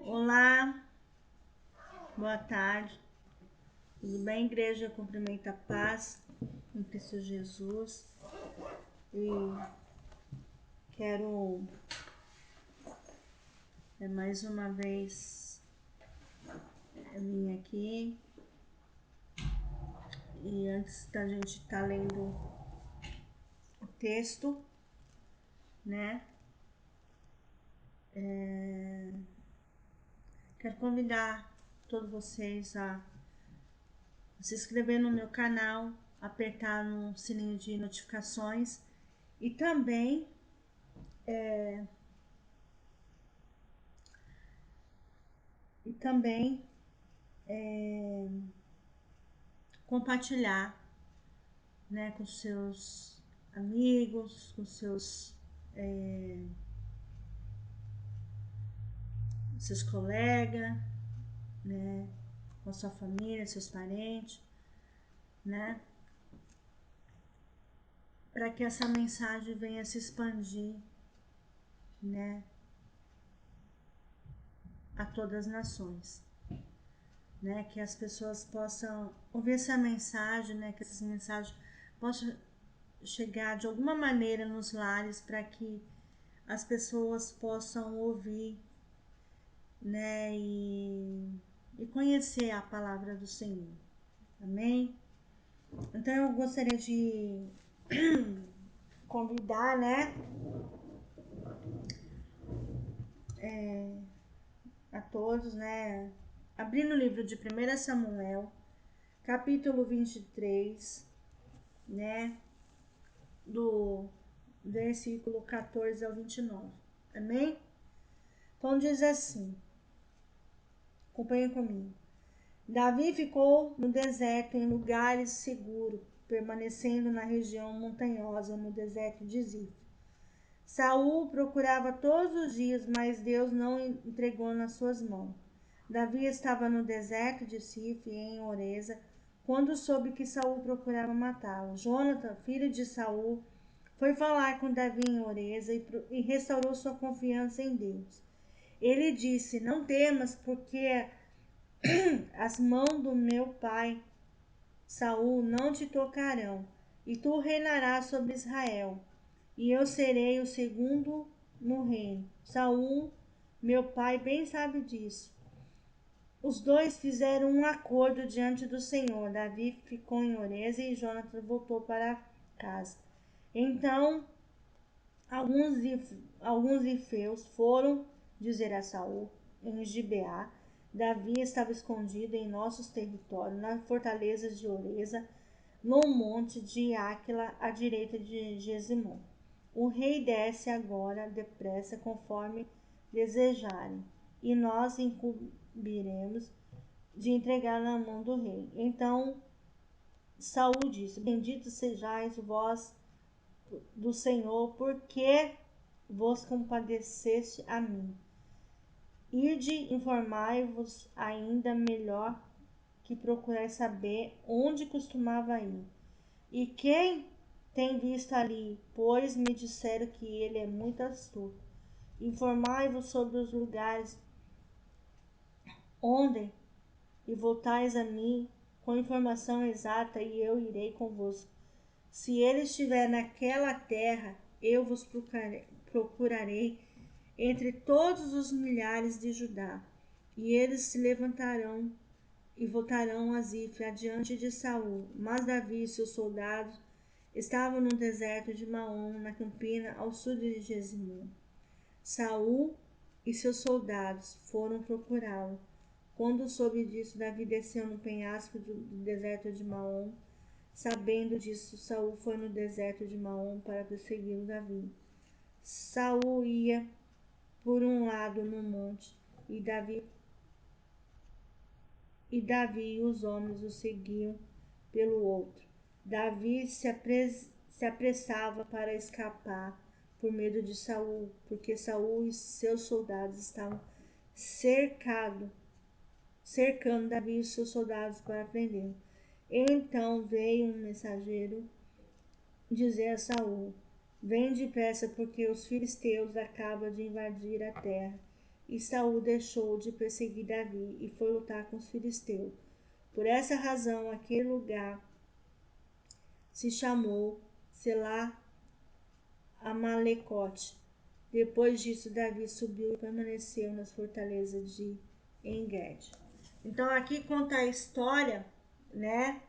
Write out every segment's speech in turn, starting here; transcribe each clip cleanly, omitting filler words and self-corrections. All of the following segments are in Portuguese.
Olá, boa tarde. Tudo bem, igreja? Cumprimento a paz em Cristo Jesus. E quero mais uma vez vir aqui. E antes da gente estar lendo o texto, né? Quero convidar todos vocês a se inscrever no meu canal, apertar no sininho de notificações e também é, compartilhar, né, com seus amigos, com seus colegas, né, com a sua família, seus parentes, né, para que essa mensagem venha se expandir, né, a todas as nações, né, que as pessoas possam ouvir essa mensagem, né, que essas mensagens possam chegar de alguma maneira nos lares para que as pessoas possam ouvir, né, e conhecer a palavra do Senhor. Amém? Então eu gostaria de convidar, né, a todos, né, abrindo o livro de 1 Samuel, capítulo 23, né, do versículo 14 ao 29. Amém? Então diz assim, acompanhem comigo. Davi ficou no deserto em lugares seguros, permanecendo na região montanhosa no deserto de Zif. Saul procurava todos os dias, mas Deus não entregou nas suas mãos. Davi estava no deserto de Zif, em Oreza, quando soube que Saul procurava matá-lo. Jonathan, filho de Saul, foi falar com Davi em Oreza e restaurou sua confiança em Deus. Ele disse: Não temas, porque as mãos do meu pai Saul não te tocarão, e tu reinarás sobre Israel, e eu serei o segundo no reino. Saul, meu pai, bem sabe disso. Os dois fizeram um acordo diante do Senhor. Davi ficou em Oreza e Jonathan voltou para casa. Então, alguns ifeus foram dizer a Saul em Gibeá: Davi estava escondido em nossos territórios, na fortaleza de Oreza, no monte de Áquila, à direita de Gesimon. O rei desce agora depressa, conforme desejarem, e nós incumbiremos de entregar na mão do rei. Então Saul disse: Bendito sejais vós do Senhor, porque vos compadeceste a mim. Ide, informai-vos ainda melhor, que procurai saber onde costumava ir. E quem tem visto ali, pois me disseram que ele é muito astuto. Informai-vos sobre os lugares onde e voltais a mim com informação exata, e eu irei convosco. Se ele estiver naquela terra, eu vos procurarei entre todos os milhares de Judá, e eles se levantarão e voltarão a Zif adiante de Saul. Mas Davi e seus soldados estavam no deserto de Maom, na campina ao sul de Gesimon. Saul e seus soldados foram procurá-lo. Quando soube disso, Davi desceu no penhasco do deserto de Maom. Sabendo disso, Saul foi no deserto de Maom para perseguir o Davi. Saul ia por um lado no monte, e Davi e os homens o seguiam pelo outro. Davi se apressava para escapar por medo de Saul, porque Saul e seus soldados estavam cercando Davi e seus soldados para prendê-lo. Então veio um mensageiro dizer a Saul: Vem depressa, porque os filisteus acabam de invadir a terra. e Saul deixou de perseguir Davi e foi lutar com os filisteus. Por essa razão, aquele lugar se chamou Selá Amalecote. Depois disso, Davi subiu e permaneceu nas fortalezas de Engedi. Então, aqui conta a história, né?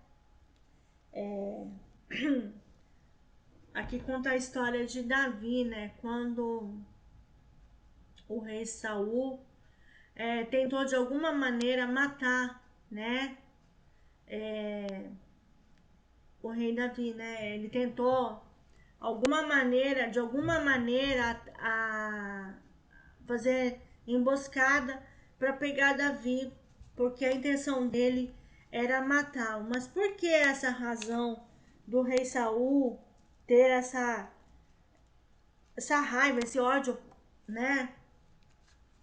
Aqui conta a história de Davi, né? Quando o rei Saul tentou de alguma maneira matar, né? O rei Davi, né? Ele tentou de alguma maneira a fazer emboscada para pegar Davi, porque a intenção dele era matá-lo. Mas por que essa razão do rei Saul ter essa raiva, esse ódio, né,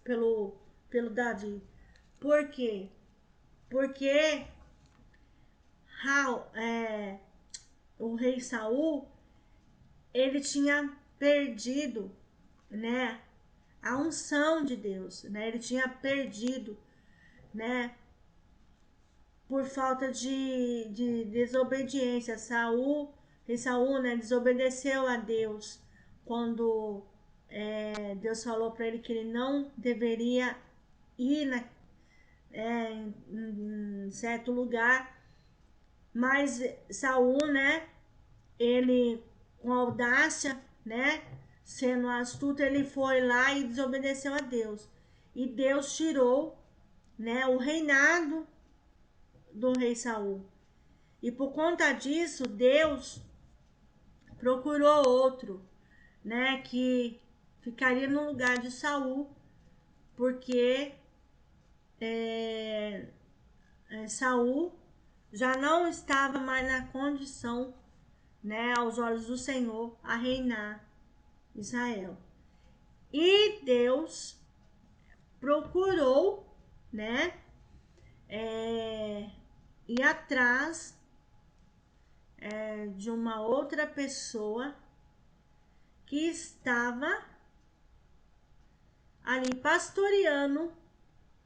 pelo Davi? Por quê? Porque o rei Saul, ele tinha perdido, né, a unção de Deus, né? Ele tinha perdido, né, por falta de desobediência. Rei Saul, né, desobedeceu a Deus quando Deus falou para ele que ele não deveria ir em certo lugar. Mas Saul, né, ele com audácia, né, sendo astuto, ele foi lá e desobedeceu a Deus. E Deus tirou, né, o reinado do rei Saul. E por conta disso, Deus procurou outro, né, que ficaria no lugar de Saul, porque Saul já não estava mais na condição, né, aos olhos do Senhor, a reinar Israel. E Deus procurou, né, ir atrás de uma outra pessoa que estava ali pastoreando,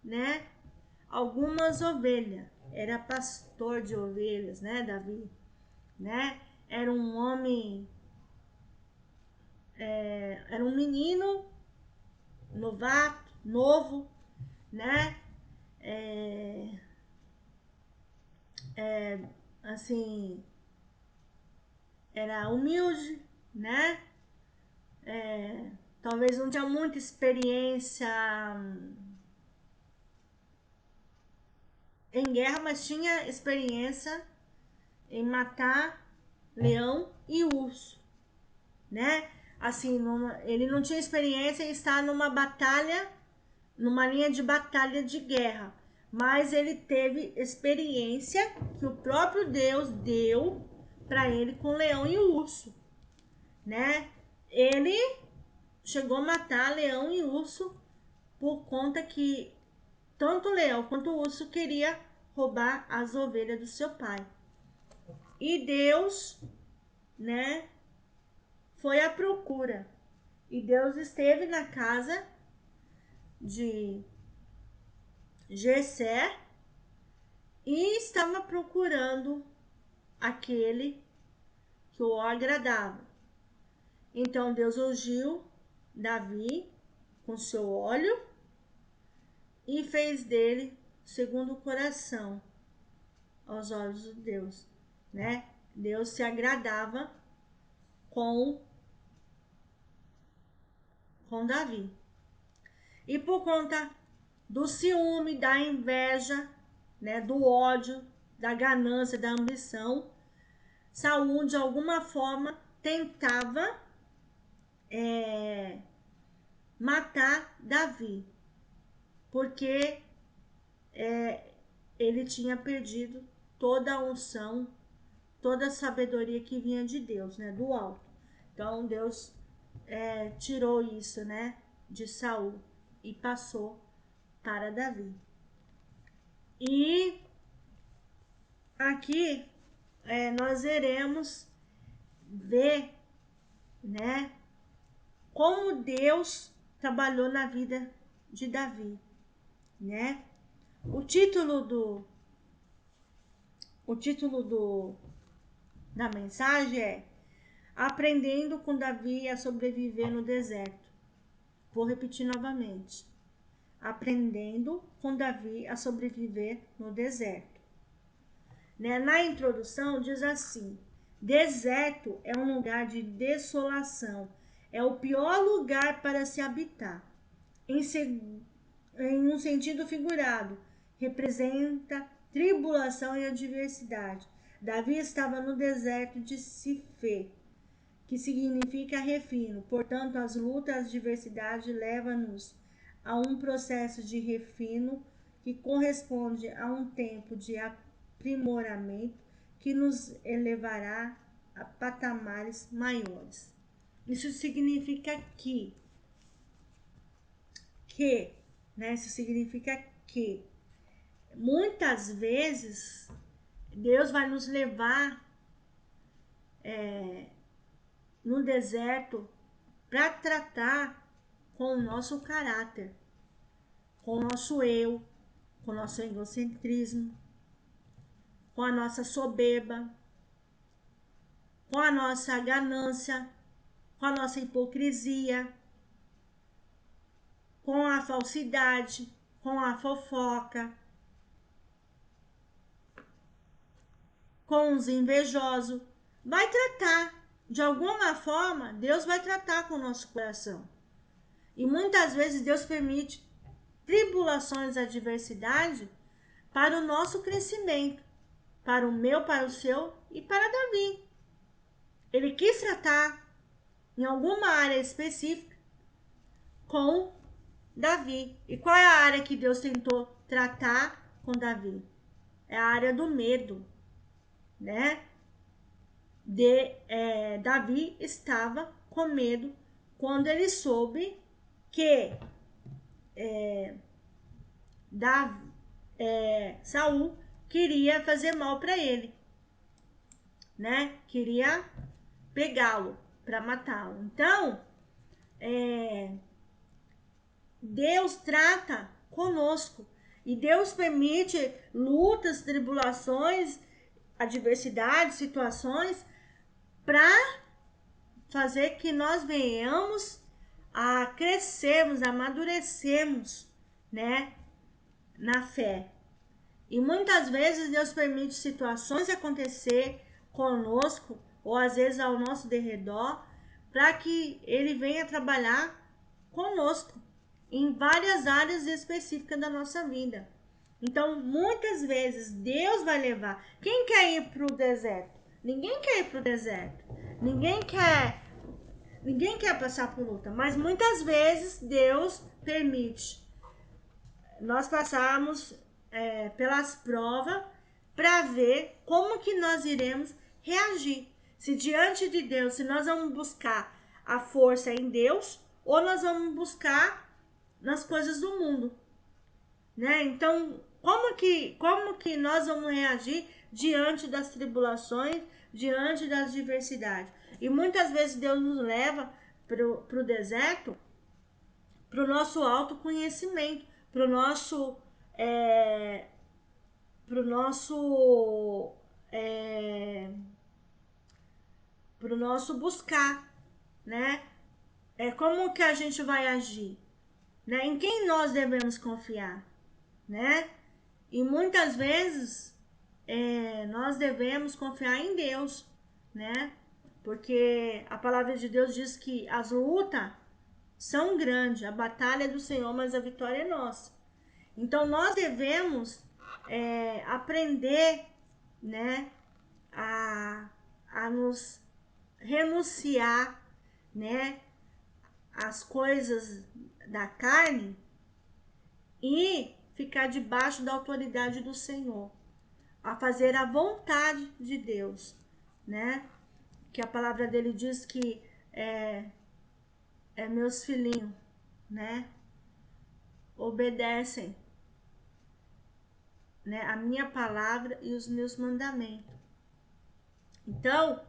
né, algumas ovelhas. Era pastor de ovelhas, né, Davi, né? Era um homem, era um menino novato, novo, né? Assim, era humilde, né? Talvez não tinha muita experiência em guerra, mas tinha experiência em matar leão e urso, né? Assim, ele não tinha experiência em estar numa batalha, numa linha de batalha de guerra, mas ele teve experiência que o próprio Deus deu para ele com o leão e o urso, né? Ele chegou a matar leão e urso por conta que tanto o leão quanto o urso queria roubar as ovelhas do seu pai. E Deus, né, foi à procura. E Deus esteve na casa de Jessé e estava procurando aquele que o agradava. Então Deus ungiu Davi com seu óleo e fez dele segundo o coração aos olhos de Deus, né? Deus se agradava com Davi. E por conta do ciúme, da inveja, né, do ódio, da ganância, da ambição, Saul de alguma forma tentava matar Davi, porque ele tinha perdido toda a unção, toda a sabedoria que vinha de Deus, né, do alto. Então Deus tirou isso, né, de Saul e passou para Davi. E aqui nós iremos ver, né, como Deus trabalhou na vida de Davi, né? O título da mensagem é Aprendendo com Davi a sobreviver no deserto. Vou repetir novamente. Aprendendo com Davi a sobreviver no deserto. Né? Na introdução diz assim: deserto é um lugar de desolação, é o pior lugar para se habitar. Em um sentido figurado, representa tribulação e adversidade. Davi estava no deserto de Sifê, que significa refino. Portanto, as lutas, as adversidades levam-nos a um processo de refino que corresponde a um tempo de aprimoramento que nos elevará a patamares maiores. Isso significa isso significa que muitas vezes Deus vai nos levar no deserto para tratar com o nosso caráter, com o nosso eu, com o nosso egocentrismo, com a nossa soberba, com a nossa ganância, com a nossa hipocrisia, com a falsidade, com a fofoca, com os invejosos. Vai tratar, de alguma forma, Deus vai tratar com o nosso coração. E muitas vezes Deus permite tribulações, adversidade para o nosso crescimento, para o meu, para o seu e para Davi. Ele quis tratar em alguma área específica com Davi. E qual é a área que Deus tentou tratar com Davi? É a área do medo, né? Davi estava com medo quando ele soube que Saul queria fazer mal para ele, né? Queria pegá-lo para matá-lo. Então, Deus trata conosco e Deus permite lutas, tribulações, adversidades, situações para fazer que nós venhamos a crescermos, a amadurecermos, né, na fé. E muitas vezes Deus permite situações acontecer conosco ou às vezes ao nosso derredor para que Ele venha trabalhar conosco em várias áreas específicas da nossa vida. Então, muitas vezes Deus vai levar. Quem quer ir para o deserto? Ninguém quer ir para o deserto. Ninguém quer passar por luta, mas muitas vezes Deus permite nós passarmos pelas provas para ver como que nós iremos reagir. Se diante de Deus, se nós vamos buscar a força em Deus ou nós vamos buscar nas coisas do mundo, né? Então, como que nós vamos reagir diante das tribulações, diante das adversidades? E muitas vezes Deus nos leva para o deserto, para o nosso autoconhecimento, para o nosso buscar, né? Como que a gente vai agir, né? Em quem nós devemos confiar, né? E muitas vezes nós devemos confiar em Deus, né? Porque a palavra de Deus diz que as lutas são grandes, a batalha é do Senhor, mas a vitória é nossa. Então nós devemos aprender, né, a nos renunciar, né, às coisas da carne e ficar debaixo da autoridade do Senhor, a fazer a vontade de Deus, né? Que a palavra dele diz que meus filhinhos, né, obedecem, né, a minha palavra e os meus mandamentos. Então,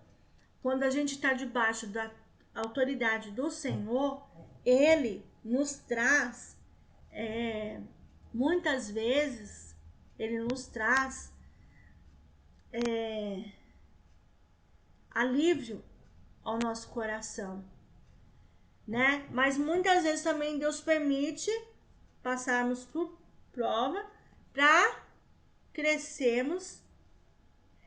quando a gente está debaixo da autoridade do Senhor, Ele nos traz muitas vezes ele nos traz alívio ao nosso coração, né? Mas muitas vezes também Deus permite passarmos por prova para crescermos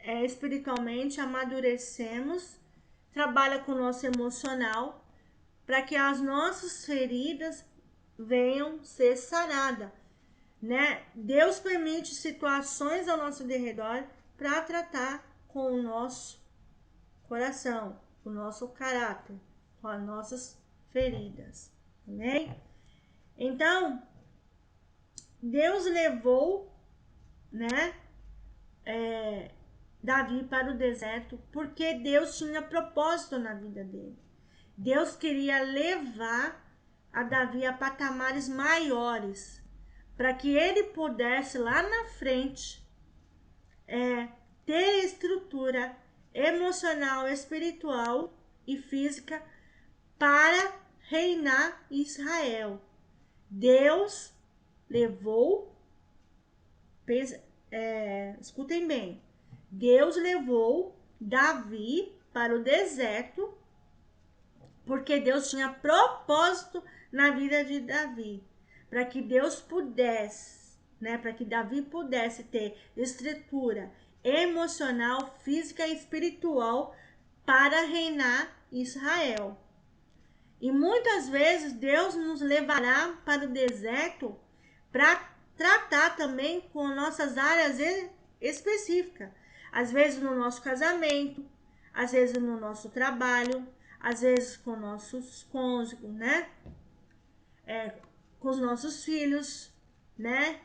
espiritualmente, amadurecemos, trabalha com o nosso emocional para que as nossas feridas venham ser saradas, né? Deus permite situações ao nosso derredor para tratar com o nosso coração, com o nosso caráter, com as nossas feridas, amém? Então, Deus levou, né, Davi para o deserto porque Deus tinha propósito na vida dele. Deus queria levar a Davi a patamares maiores para que ele pudesse lá na frente ter estrutura emocional, espiritual e física para reinar Israel. Deus levou, escutem bem, Deus levou Davi para o deserto porque Deus tinha propósito na vida de Davi, para que Deus pudesse, né, para que Davi pudesse ter estrutura emocional, física e espiritual para reinar Israel. E muitas vezes Deus nos levará para o deserto para tratar também com nossas áreas específicas. Às vezes no nosso casamento, às vezes no nosso trabalho, às vezes com nossos cônjuges, né? Com os nossos filhos, né?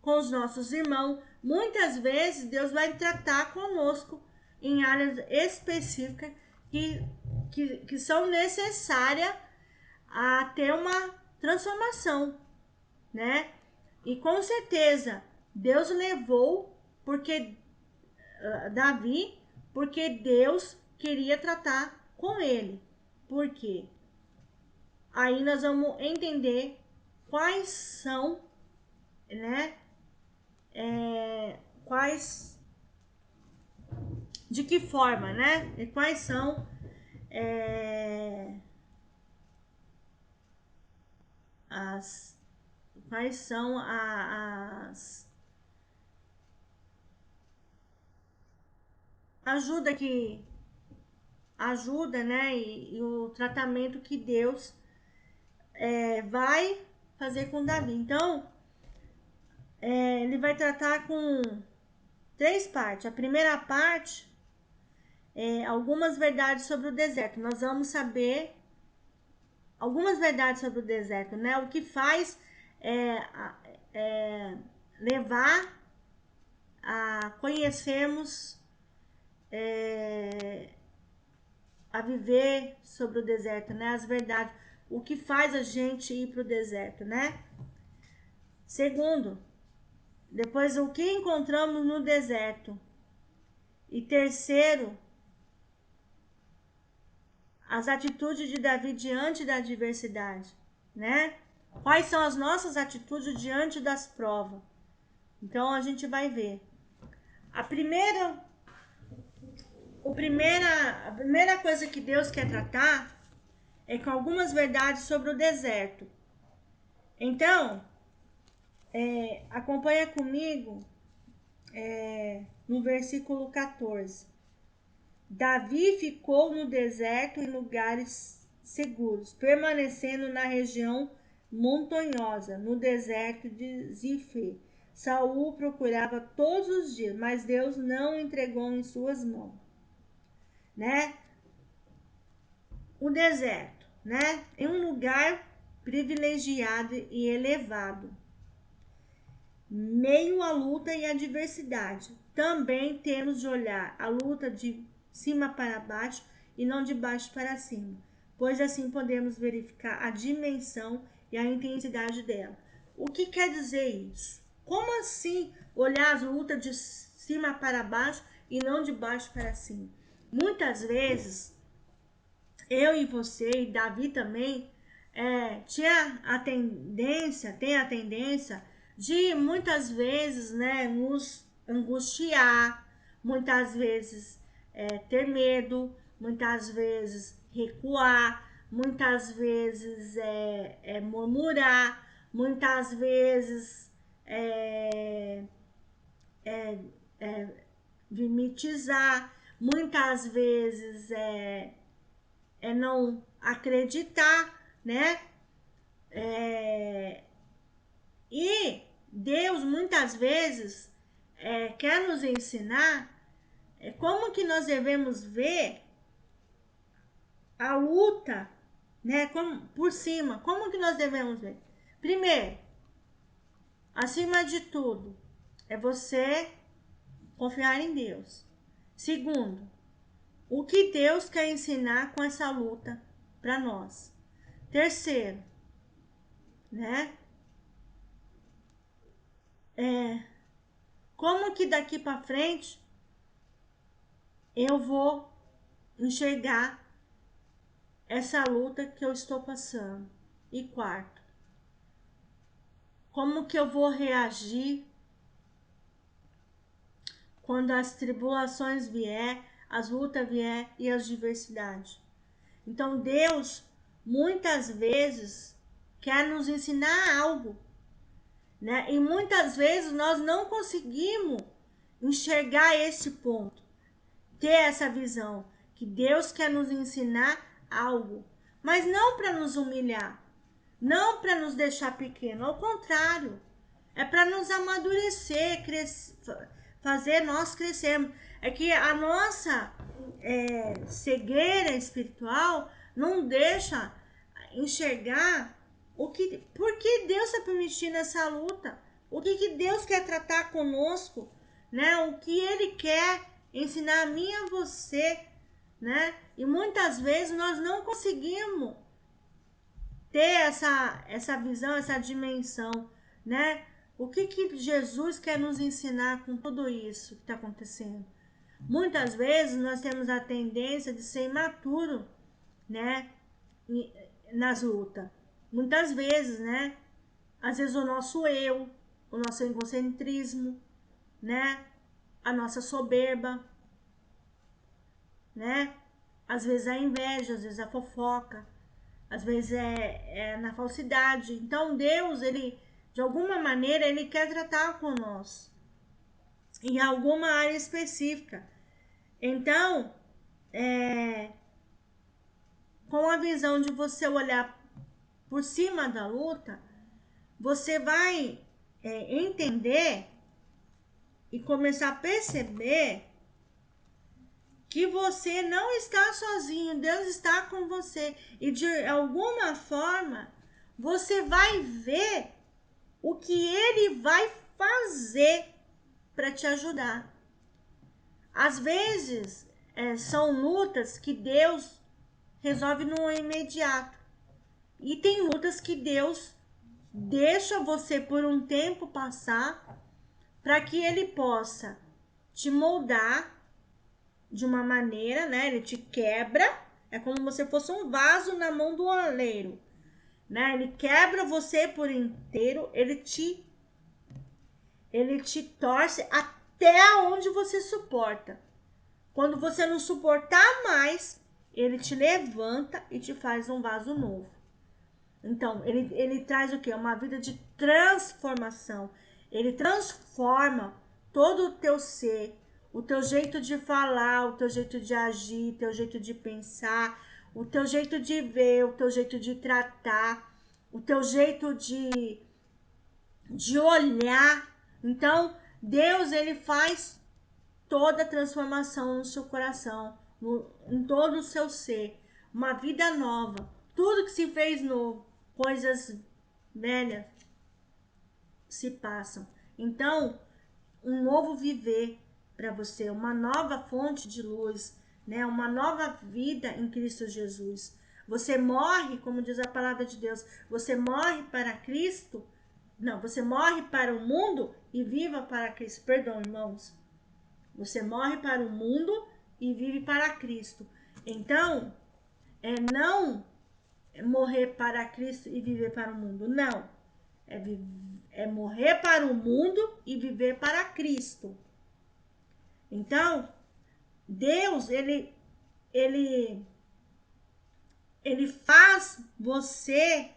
Com os nossos irmãos. Muitas vezes Deus vai tratar conosco em áreas específicas que são necessárias a ter uma transformação, né? E com certeza Deus levou porque Davi, porque Deus queria tratar com ele. Por quê? Aí nós vamos entender quais são, né? De que forma, né? E quais são quais são as ajuda, né? E o tratamento que Deus vai fazer com Davi. Então, ele vai tratar com 3 partes. A primeira parte é algumas verdades sobre o deserto. Nós vamos saber algumas verdades sobre o deserto, né? O que faz levar a conhecermos a viver sobre o deserto, né? As verdades. O que faz a gente ir para o deserto, né? Segundo, depois o que encontramos no deserto. E terceiro, as atitudes de Davi diante da adversidade, né? Quais são as nossas atitudes diante das provas? Então a gente vai ver. A primeira coisa que Deus quer tratar é com algumas verdades sobre o deserto. Então, acompanha comigo no versículo 14. Davi ficou no deserto em lugares seguros, permanecendo na região montanhosa, no deserto de Zifre. Saul procurava todos os dias, mas Deus não entregou em suas mãos, né? O deserto, né? É um lugar privilegiado e elevado, meio à luta e adversidade. Também temos de olhar a luta de cima para baixo e não de baixo para cima, pois assim podemos verificar a dimensão e a intensidade dela. O que quer dizer isso? Como assim olhar as lutas de cima para baixo e não de baixo para cima? Muitas vezes, eu e você e Davi também, tem a tendência de muitas vezes, né, nos angustiar, muitas vezes ter medo, muitas vezes recuar, muitas vezes murmurar, muitas vezes vimitizar, muitas vezes não acreditar, né? E Deus muitas vezes quer nos ensinar como que nós devemos ver a luta, né? Por cima, como que nós devemos ver? Primeiro, acima de tudo, é você confiar em Deus. Segundo, o que Deus quer ensinar com essa luta para nós. Terceiro, né? Como que daqui para frente eu vou enxergar essa luta que eu estou passando? E quarto, como que eu vou reagir quando as tribulações vier, as lutas vier e as diversidades? Então Deus muitas vezes quer nos ensinar algo, né? E muitas vezes nós não conseguimos enxergar esse ponto, ter essa visão que Deus quer nos ensinar algo, mas não para nos humilhar, não para nos deixar pequeno, ao contrário, é para nos amadurecer, fazer nós crescermos. É que a nossa cegueira espiritual não deixa enxergar por que Deus está permitindo essa luta, o que Deus quer tratar conosco, né? O que Ele quer ensinar a mim e a você, né? E muitas vezes nós não conseguimos ter essa visão, essa dimensão, né? O que Jesus quer nos ensinar com tudo isso que está acontecendo? Muitas vezes nós temos a tendência de ser imaturo, né? Nas lutas. Muitas vezes, né? Às vezes o nosso eu, o nosso egocentrismo, né? A nossa soberba, né? Às vezes a inveja, às vezes a fofoca, às vezes é na falsidade. Então Deus, ele, de alguma maneira, ele quer tratar com nós em alguma área específica. Então, com a visão de você olhar por cima da luta, você vai entender e começar a perceber que você não está sozinho, Deus está com você. E de alguma forma, você vai ver o que Ele vai fazer para te ajudar. Às vezes, são lutas que Deus resolve no imediato. E tem lutas que Deus deixa você por um tempo passar para que Ele possa te moldar de uma maneira, né? Ele te quebra, é como se fosse um vaso na mão do oleiro, né? Ele quebra você por inteiro, ele te torce até onde você suporta. Quando você não suportar mais, ele te levanta e te faz um vaso novo. Então, ele traz o quê? Uma vida de transformação. Ele transforma todo o teu ser, o teu jeito de falar, o teu jeito de agir, o teu jeito de pensar, o teu jeito de ver, o teu jeito de tratar, o teu jeito de olhar. Então, Deus, ele faz toda a transformação no seu coração, em todo o seu ser. Uma vida nova. Tudo que se fez novo. Coisas velhas se passam. Então, um novo viver para você, uma nova fonte de luz, né? Uma nova vida em Cristo Jesus. Você morre, como diz a palavra de Deus, você morre para Cristo. Não, você morre para o mundo e viva para Cristo. Perdão, irmãos. Você morre para o mundo e vive para Cristo. Então, não morrer para Cristo e viver para o mundo. Não. É morrer para o mundo e viver para Cristo. Então, Deus, ele faz você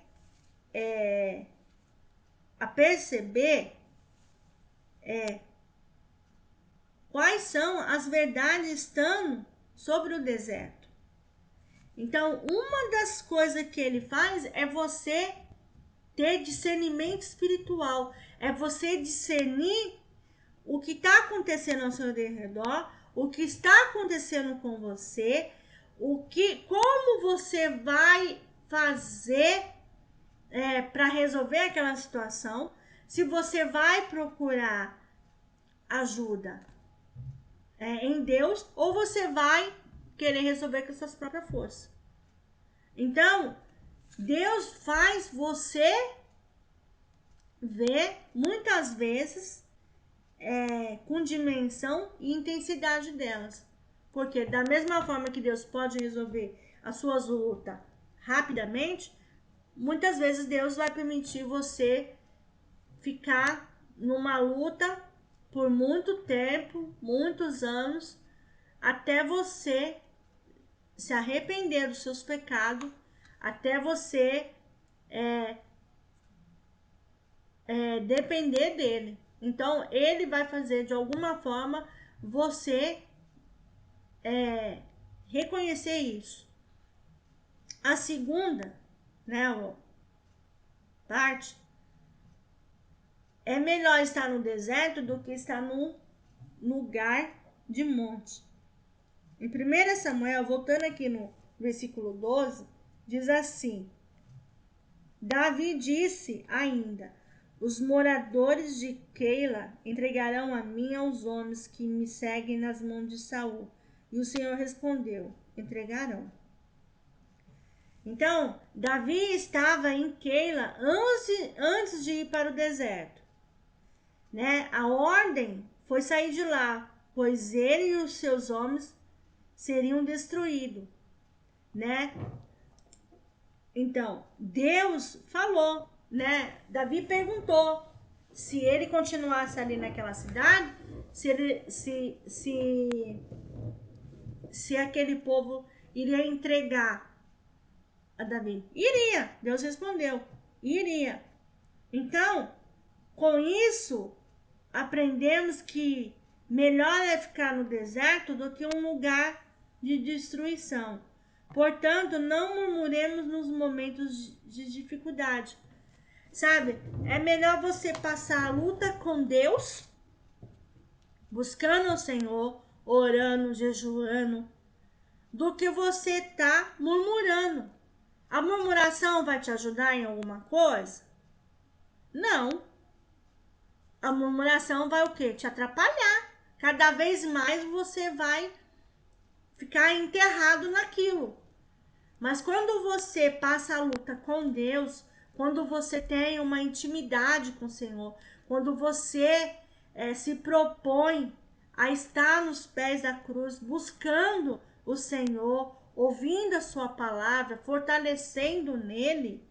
a perceber quais são as verdades estando sobre o deserto. Então, uma das coisas que ele faz é você ter discernimento espiritual, é você discernir o que está acontecendo ao seu redor, o que está acontecendo com você, como você vai fazer para resolver aquela situação, se você vai procurar ajuda em Deus ou você vai querer resolver com suas próprias forças. Então, Deus faz você ver muitas vezes com dimensão e intensidade delas. Porque da mesma forma que Deus pode resolver as suas lutas rapidamente, muitas vezes Deus vai permitir você ficar numa luta por muito tempo, muitos anos, até você se arrepender dos seus pecados, até você depender dele. Então, ele vai fazer de alguma forma você reconhecer isso. A segunda, parte, é melhor estar no deserto do que estar num lugar de monte. Em 1 Samuel, voltando aqui no versículo 12, diz assim: Davi disse ainda: os moradores de Keila entregarão a mim aos homens que me seguem nas mãos de Saul. E o Senhor respondeu: entregarão. Então, Davi estava em Keila antes de ir para o deserto. A ordem foi sair de lá, pois ele e os seus homens seriam destruídos. Então, Deus falou, Davi perguntou se ele continuasse ali naquela cidade, se aquele povo iria entregar a Davi. Iria, Deus respondeu, iria. Então, com isso, aprendemos que melhor é ficar no deserto do que um lugar de destruição. Portanto, não murmuremos nos momentos de dificuldade. Sabe, é melhor você passar a luta com Deus, buscando o Senhor, orando, jejuando, do que você tá murmurando. A murmuração vai te ajudar em alguma coisa? Não. A murmuração vai o quê? Te atrapalhar. Cada vez mais você vai ficar enterrado naquilo. Mas quando você passa a luta com Deus, quando você tem uma intimidade com o Senhor, quando você se propõe a estar nos pés da cruz, buscando o Senhor, ouvindo a sua palavra, fortalecendo nele,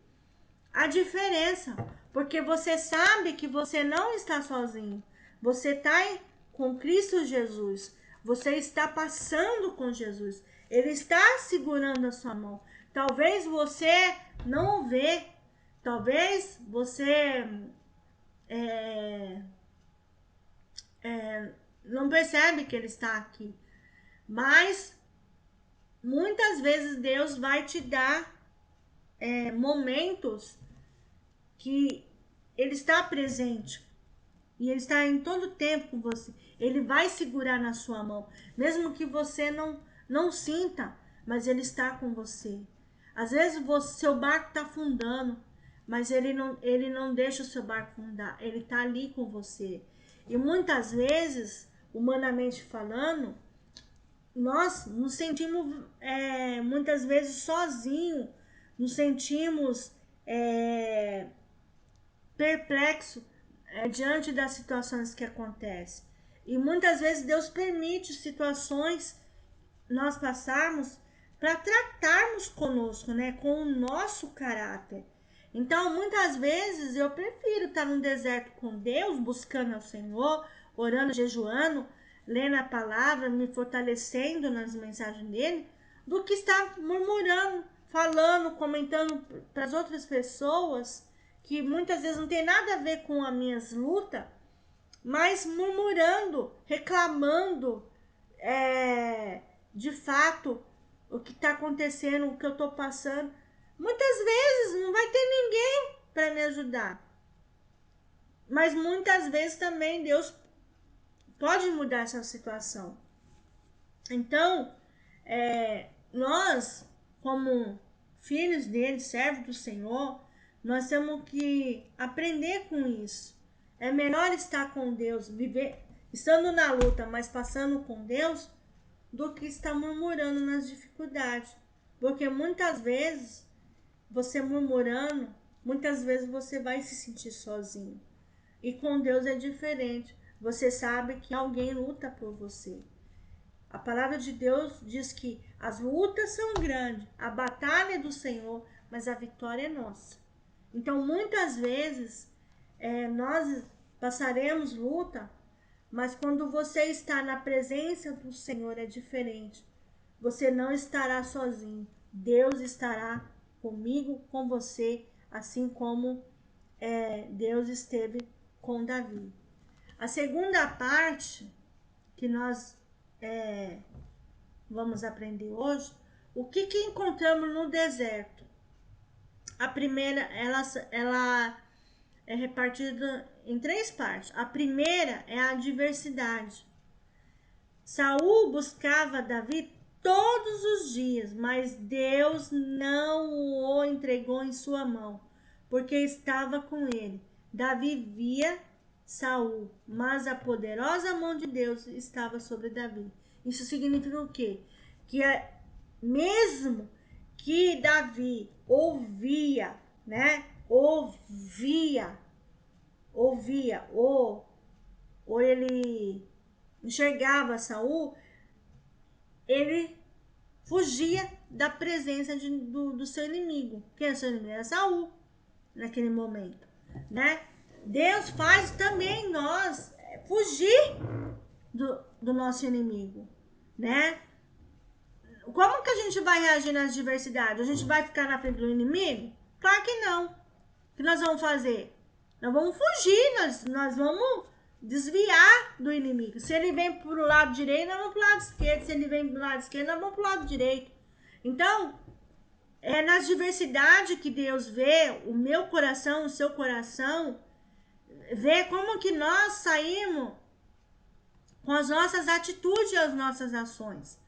a diferença, porque você sabe que você não está sozinho, você está com Cristo Jesus, você está passando com Jesus, ele está segurando a sua mão. Talvez você não vê, talvez você não percebe que ele está aqui, mas muitas vezes Deus vai te dar momentos que ele está presente e ele está em todo tempo com você. Ele vai segurar na sua mão, mesmo que você não sinta, mas ele está com você. Às vezes seu barco está afundando, mas ele não deixa o seu barco afundar, ele está ali com você. E muitas vezes, humanamente falando, nós nos sentimos muitas vezes sozinhos, nos sentimos perplexo diante das situações que acontecem. E muitas vezes Deus permite situações nós passarmos para tratarmos conosco, né, com o nosso caráter. Então, muitas vezes eu prefiro estar no deserto com Deus, buscando ao Senhor, orando, jejuando, lendo a palavra, me fortalecendo nas mensagens dele, do que estar murmurando, falando, comentando para as outras pessoas, que muitas vezes não tem nada a ver com as minhas lutas, mas murmurando, reclamando, de fato, o que está acontecendo, o que eu estou passando. Muitas vezes não vai ter ninguém para me ajudar. Mas muitas vezes também Deus pode mudar essa situação. Então, nós, como filhos dele, servos do Senhor, nós temos que aprender com isso. É melhor estar com Deus, viver, estando na luta, mas passando com Deus, do que estar murmurando nas dificuldades. Porque muitas vezes, você murmurando, muitas vezes você vai se sentir sozinho. E com Deus é diferente. Você sabe que alguém luta por você. A palavra de Deus diz que as lutas são grandes, a batalha é do Senhor, mas a vitória é nossa. Então, muitas vezes, nós passaremos luta, mas quando você está na presença do Senhor é diferente. Você não estará sozinho. Deus estará comigo, com você, assim como Deus esteve com Davi. A segunda parte que nós vamos aprender hoje, o que encontramos no deserto. A primeira, ela é repartida em 3 partes. A primeira é a adversidade. Saul buscava Davi todos os dias, mas Deus não o entregou em sua mão, porque estava com ele. Davi via Saul, mas a poderosa mão de Deus estava sobre Davi. Isso significa o quê? Que mesmo que Davi ouvia, né? Ou ele enxergava Saul, ele fugia da presença do seu inimigo. Quem é o seu inimigo? Era Saul, naquele momento, né? Deus faz também nós fugir do nosso inimigo, né? Como que a gente vai reagir nas adversidades? A gente vai ficar na frente do inimigo? Claro que não. O que nós vamos fazer? Nós vamos fugir, nós vamos desviar do inimigo. Se ele vem para o lado direito, nós vamos para o lado esquerdo. Se ele vem para o lado esquerdo, nós vamos para o lado direito. Então, é nas diversidades que Deus vê o meu coração, o seu coração, vê como que nós saímos com as nossas atitudes e as nossas ações.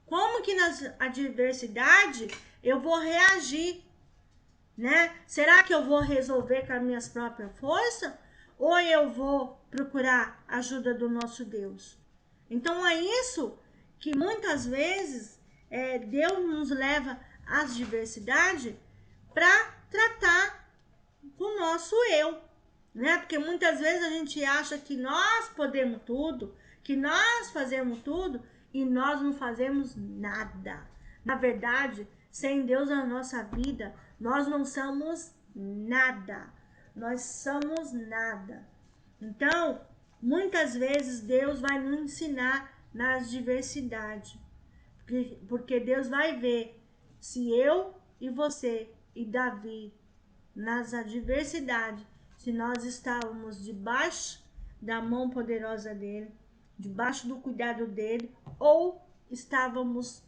Como que nas adversidades eu vou reagir, né? Será que eu vou resolver com as minhas próprias forças? Ou eu vou procurar a ajuda do nosso Deus? Então é isso que muitas vezes Deus nos leva às diversidades para tratar com o nosso eu, né? Porque muitas vezes a gente acha que nós podemos tudo, que nós fazemos tudo e nós não fazemos nada. Na verdade, sem Deus na nossa vida, nós não somos nada. Nós somos nada. Então, muitas vezes Deus vai nos ensinar nas diversidades. Porque Deus vai ver se eu e você e Davi, nas adversidades, se nós estávamos debaixo da mão poderosa dele, debaixo do cuidado dele, ou estávamos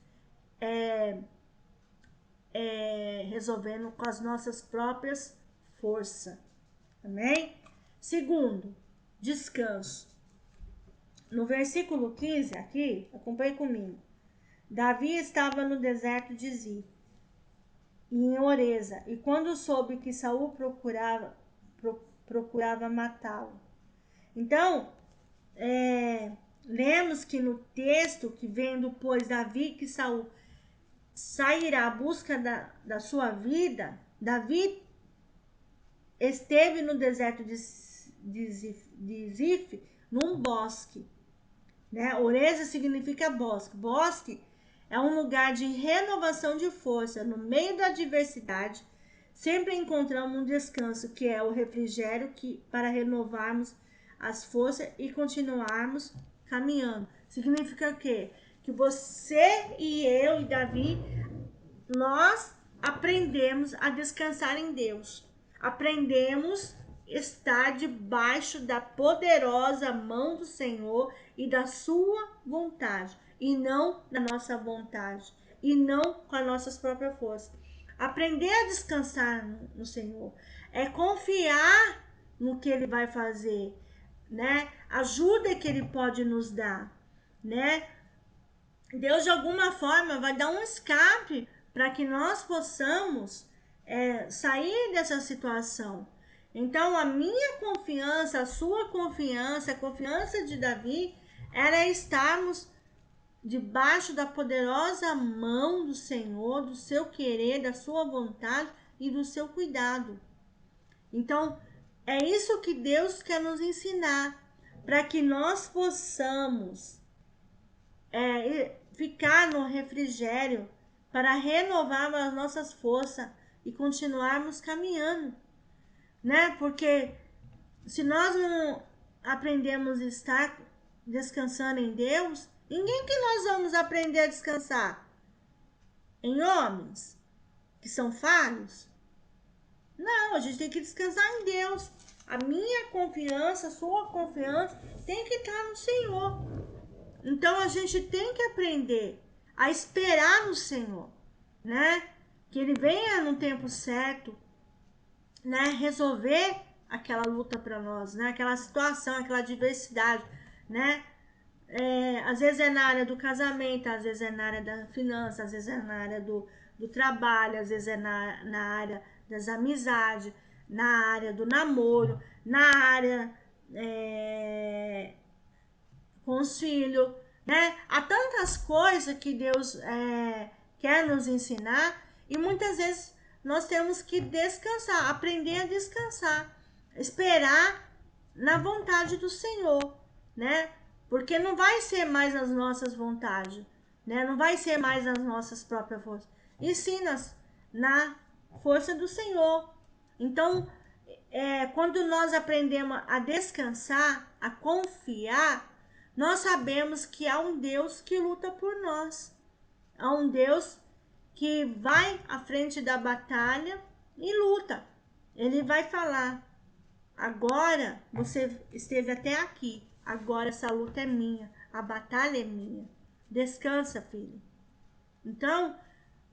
resolvendo com as nossas próprias forças. Amém? Segundo, descanso. No versículo 15 aqui, acompanhe comigo. Davi estava no deserto de Zif, em Oreza, e quando soube que Saul procurava matá-lo. Então, lemos que no texto que vem depois Davi, que Saul sairá à busca da sua vida, Davi esteve no deserto de Zif, num bosque, né? Oreza significa bosque. Bosque é um lugar de renovação de força. No meio da adversidade, sempre encontramos um descanso, que é o refrigério, para renovarmos as forças e continuarmos caminhando. Significa o quê? Que você e eu e Davi, nós aprendemos a descansar em Deus. Aprendemos a estar debaixo da poderosa mão do Senhor e da sua vontade, e não da nossa vontade, e não com as nossas próprias forças. Aprender a descansar no Senhor é confiar no que Ele vai fazer, né? Ajuda que Ele pode nos dar, né? Deus de alguma forma vai dar um escape para que nós possamos sair dessa situação. Então a minha confiança, a sua confiança, a confiança de Davi era estarmos debaixo da poderosa mão do Senhor, do seu querer, da sua vontade e do seu cuidado. Então é isso que Deus quer nos ensinar, para que nós possamos ficar no refrigério, para renovar as nossas forças e continuarmos caminhando, né? Porque se nós não aprendemos a estar descansando em Deus, em quem que nós vamos aprender a descansar? Em homens que são falhos? Não, a gente tem que descansar em Deus. A minha confiança, a sua confiança tem que estar no Senhor. Então a gente tem que aprender a esperar no Senhor, né? Que Ele venha no tempo certo, né? Resolver aquela luta para nós, né? Aquela situação, aquela adversidade, né? Às vezes é na área do casamento, às vezes é na área da finança, às vezes é na área do trabalho, às vezes é na área das amizades, na área do namoro, na área com os filhos, né? Há tantas coisas que Deus quer nos ensinar e muitas vezes nós temos que descansar, aprender a descansar, esperar na vontade do Senhor, né? Porque não vai ser mais as nossas vontades, né? Não vai ser mais as nossas próprias forças, e sim na força do Senhor. Então, quando nós aprendemos a descansar, a confiar, nós sabemos que há um Deus que luta por nós. Há um Deus que vai à frente da batalha e luta. Ele vai falar: agora você esteve até aqui, agora essa luta é minha, a batalha é minha. Descansa, filho. Então,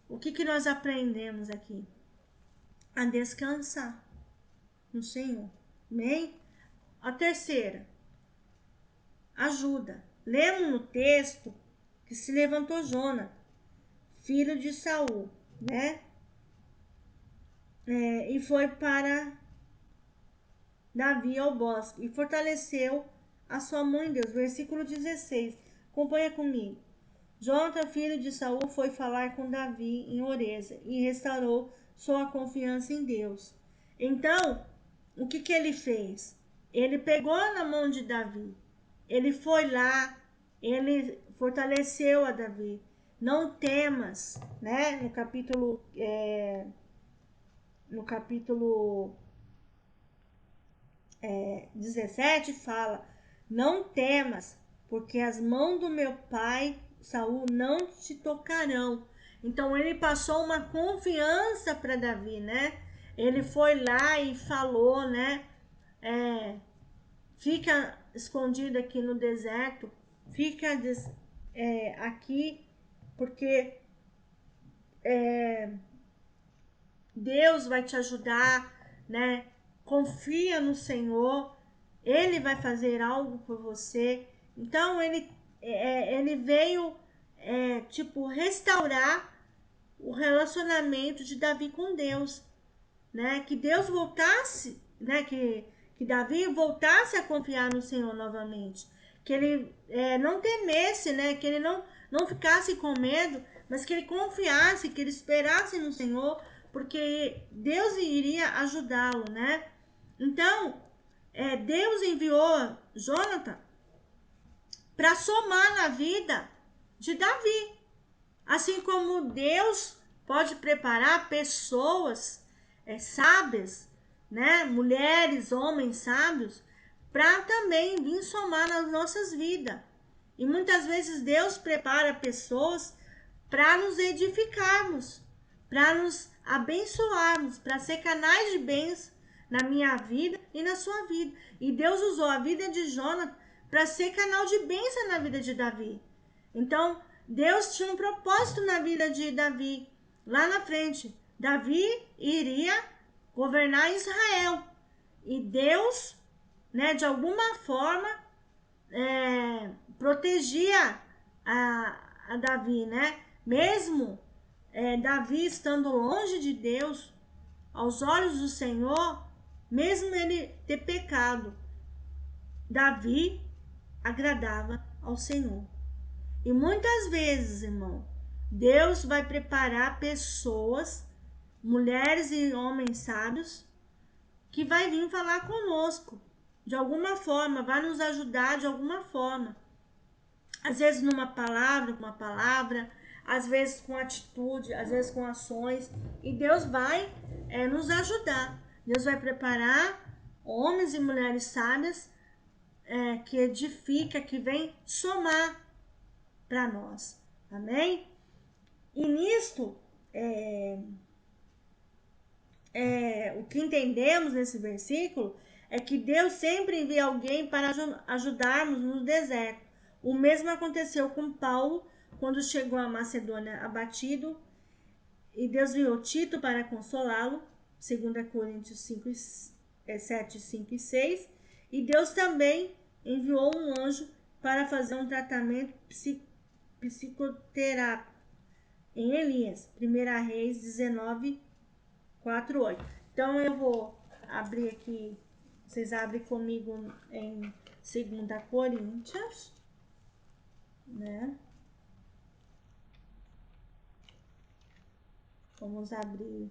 o que nós aprendemos aqui? A descansar no Senhor. Amém? A terceira, ajuda. Lemos no texto que se levantou Jonas, filho de Saul, né? E foi para Davi ao bosque e fortaleceu a sua mãe Deus. Versículo 16. Acompanha comigo. Jonathan, filho de Saul, foi falar com Davi em Oreza e restaurou sua confiança em Deus. Então, o que ele fez? Ele pegou na mão de Davi. Ele foi lá, ele fortaleceu a Davi. Não temas, né? No capítulo 17 fala: não temas, porque as mãos do meu pai Saul não te tocarão. Então ele passou uma confiança para Davi, né? Ele foi lá e falou, né? Fica escondido aqui no deserto, fica aqui, porque Deus vai te ajudar, né? Confia no Senhor, Ele vai fazer algo por você. Então ele veio restaurar o relacionamento de Davi com Deus, né? Que Deus voltasse, né? Que Davi voltasse a confiar no Senhor novamente, que ele não temesse, né? Que ele não ficasse com medo, mas que ele confiasse, que ele esperasse no Senhor, porque Deus iria ajudá-lo, né? Então, Deus enviou Jonathan para somar na vida de Davi. Assim como Deus pode preparar pessoas sábias, né? Mulheres, homens sábios, para também vir somar nas nossas vidas. E muitas vezes Deus prepara pessoas para nos edificarmos, para nos abençoarmos, para ser canais de bênção na minha vida e na sua vida. E Deus usou a vida de Jonas para ser canal de bênção na vida de Davi. Então, Deus tinha um propósito na vida de Davi. Lá na frente, Davi iria governar Israel. E Deus, né, de alguma forma, protegia a Davi, né? Mesmo Davi estando longe de Deus, aos olhos do Senhor, mesmo ele ter pecado, Davi agradava ao Senhor. E muitas vezes, irmão, Deus vai preparar pessoas, mulheres e homens sábios, que vai vir falar conosco de alguma forma, vai nos ajudar de alguma forma. Às vezes numa palavra, com uma palavra, às vezes com atitude, às vezes com ações. E Deus vai nos ajudar. Deus vai preparar homens e mulheres sábias que edifica, que vem somar para nós. Amém? E nisto, o que entendemos nesse versículo é que Deus sempre envia alguém para ajudarmos no deserto. O mesmo aconteceu com Paulo, quando chegou a Macedônia abatido, e Deus enviou Tito para consolá-lo, 2 Coríntios 7, 5 e 6, e Deus também enviou um anjo para fazer um tratamento psicoterápico em Elias, 1 Reis 19, 4, 8. Então eu vou abrir aqui, vocês abrem comigo em 2 Coríntios, né? Vamos abrir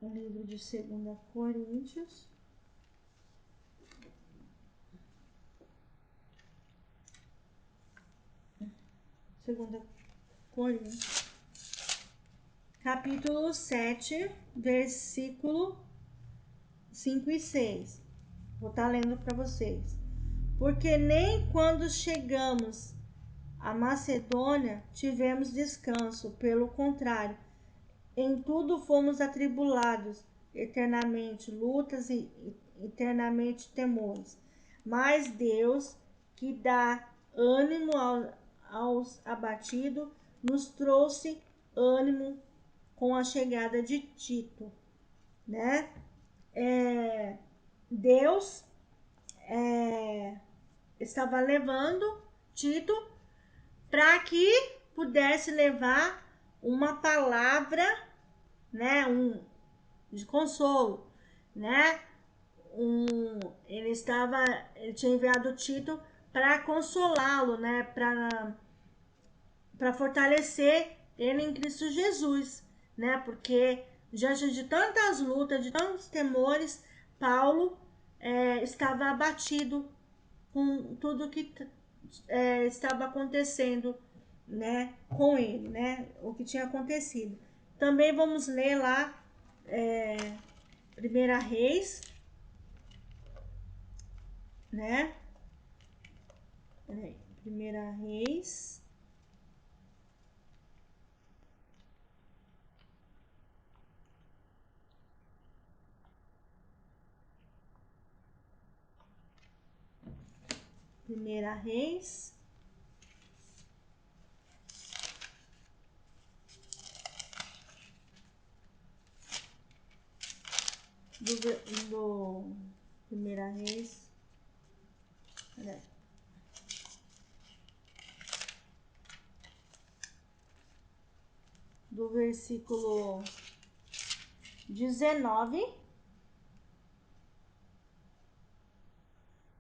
o livro de 2 Coríntios. Segunda Coríntios, capítulo 7, versículo 5 e 6. Vou estar lendo para vocês. Porque nem quando chegamos à Macedônia tivemos descanso, pelo contrário, em tudo fomos atribulados, eternamente lutas e eternamente temores. Mas Deus, que dá ânimo aos abatidos, nos trouxe ânimo com a chegada de Tito, né? Deus estava levando Tito para que pudesse levar uma palavra, né, de consolo, né? Ele tinha enviado Tito para consolá-lo, né, para fortalecer ele em Cristo Jesus, né? Porque diante de tantas lutas, de tantos temores, Paulo estava abatido com tudo que estava acontecendo, né, com ele, né, o que tinha acontecido. Também vamos ler lá 1 Reis, né? 1 Reis. Primeira Reis. Do Primeira Reis. Do versículo 19.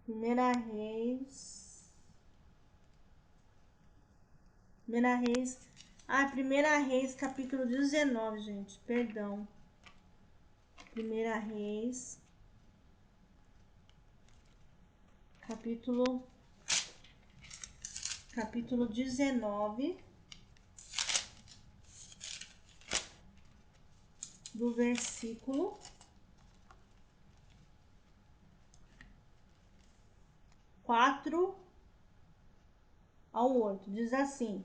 Primeira Reis. Primeira Reis, capítulo 19, gente. Perdão. Primeira Reis, capítulo capítulo 19, do versículo 4 ao 8. Diz assim: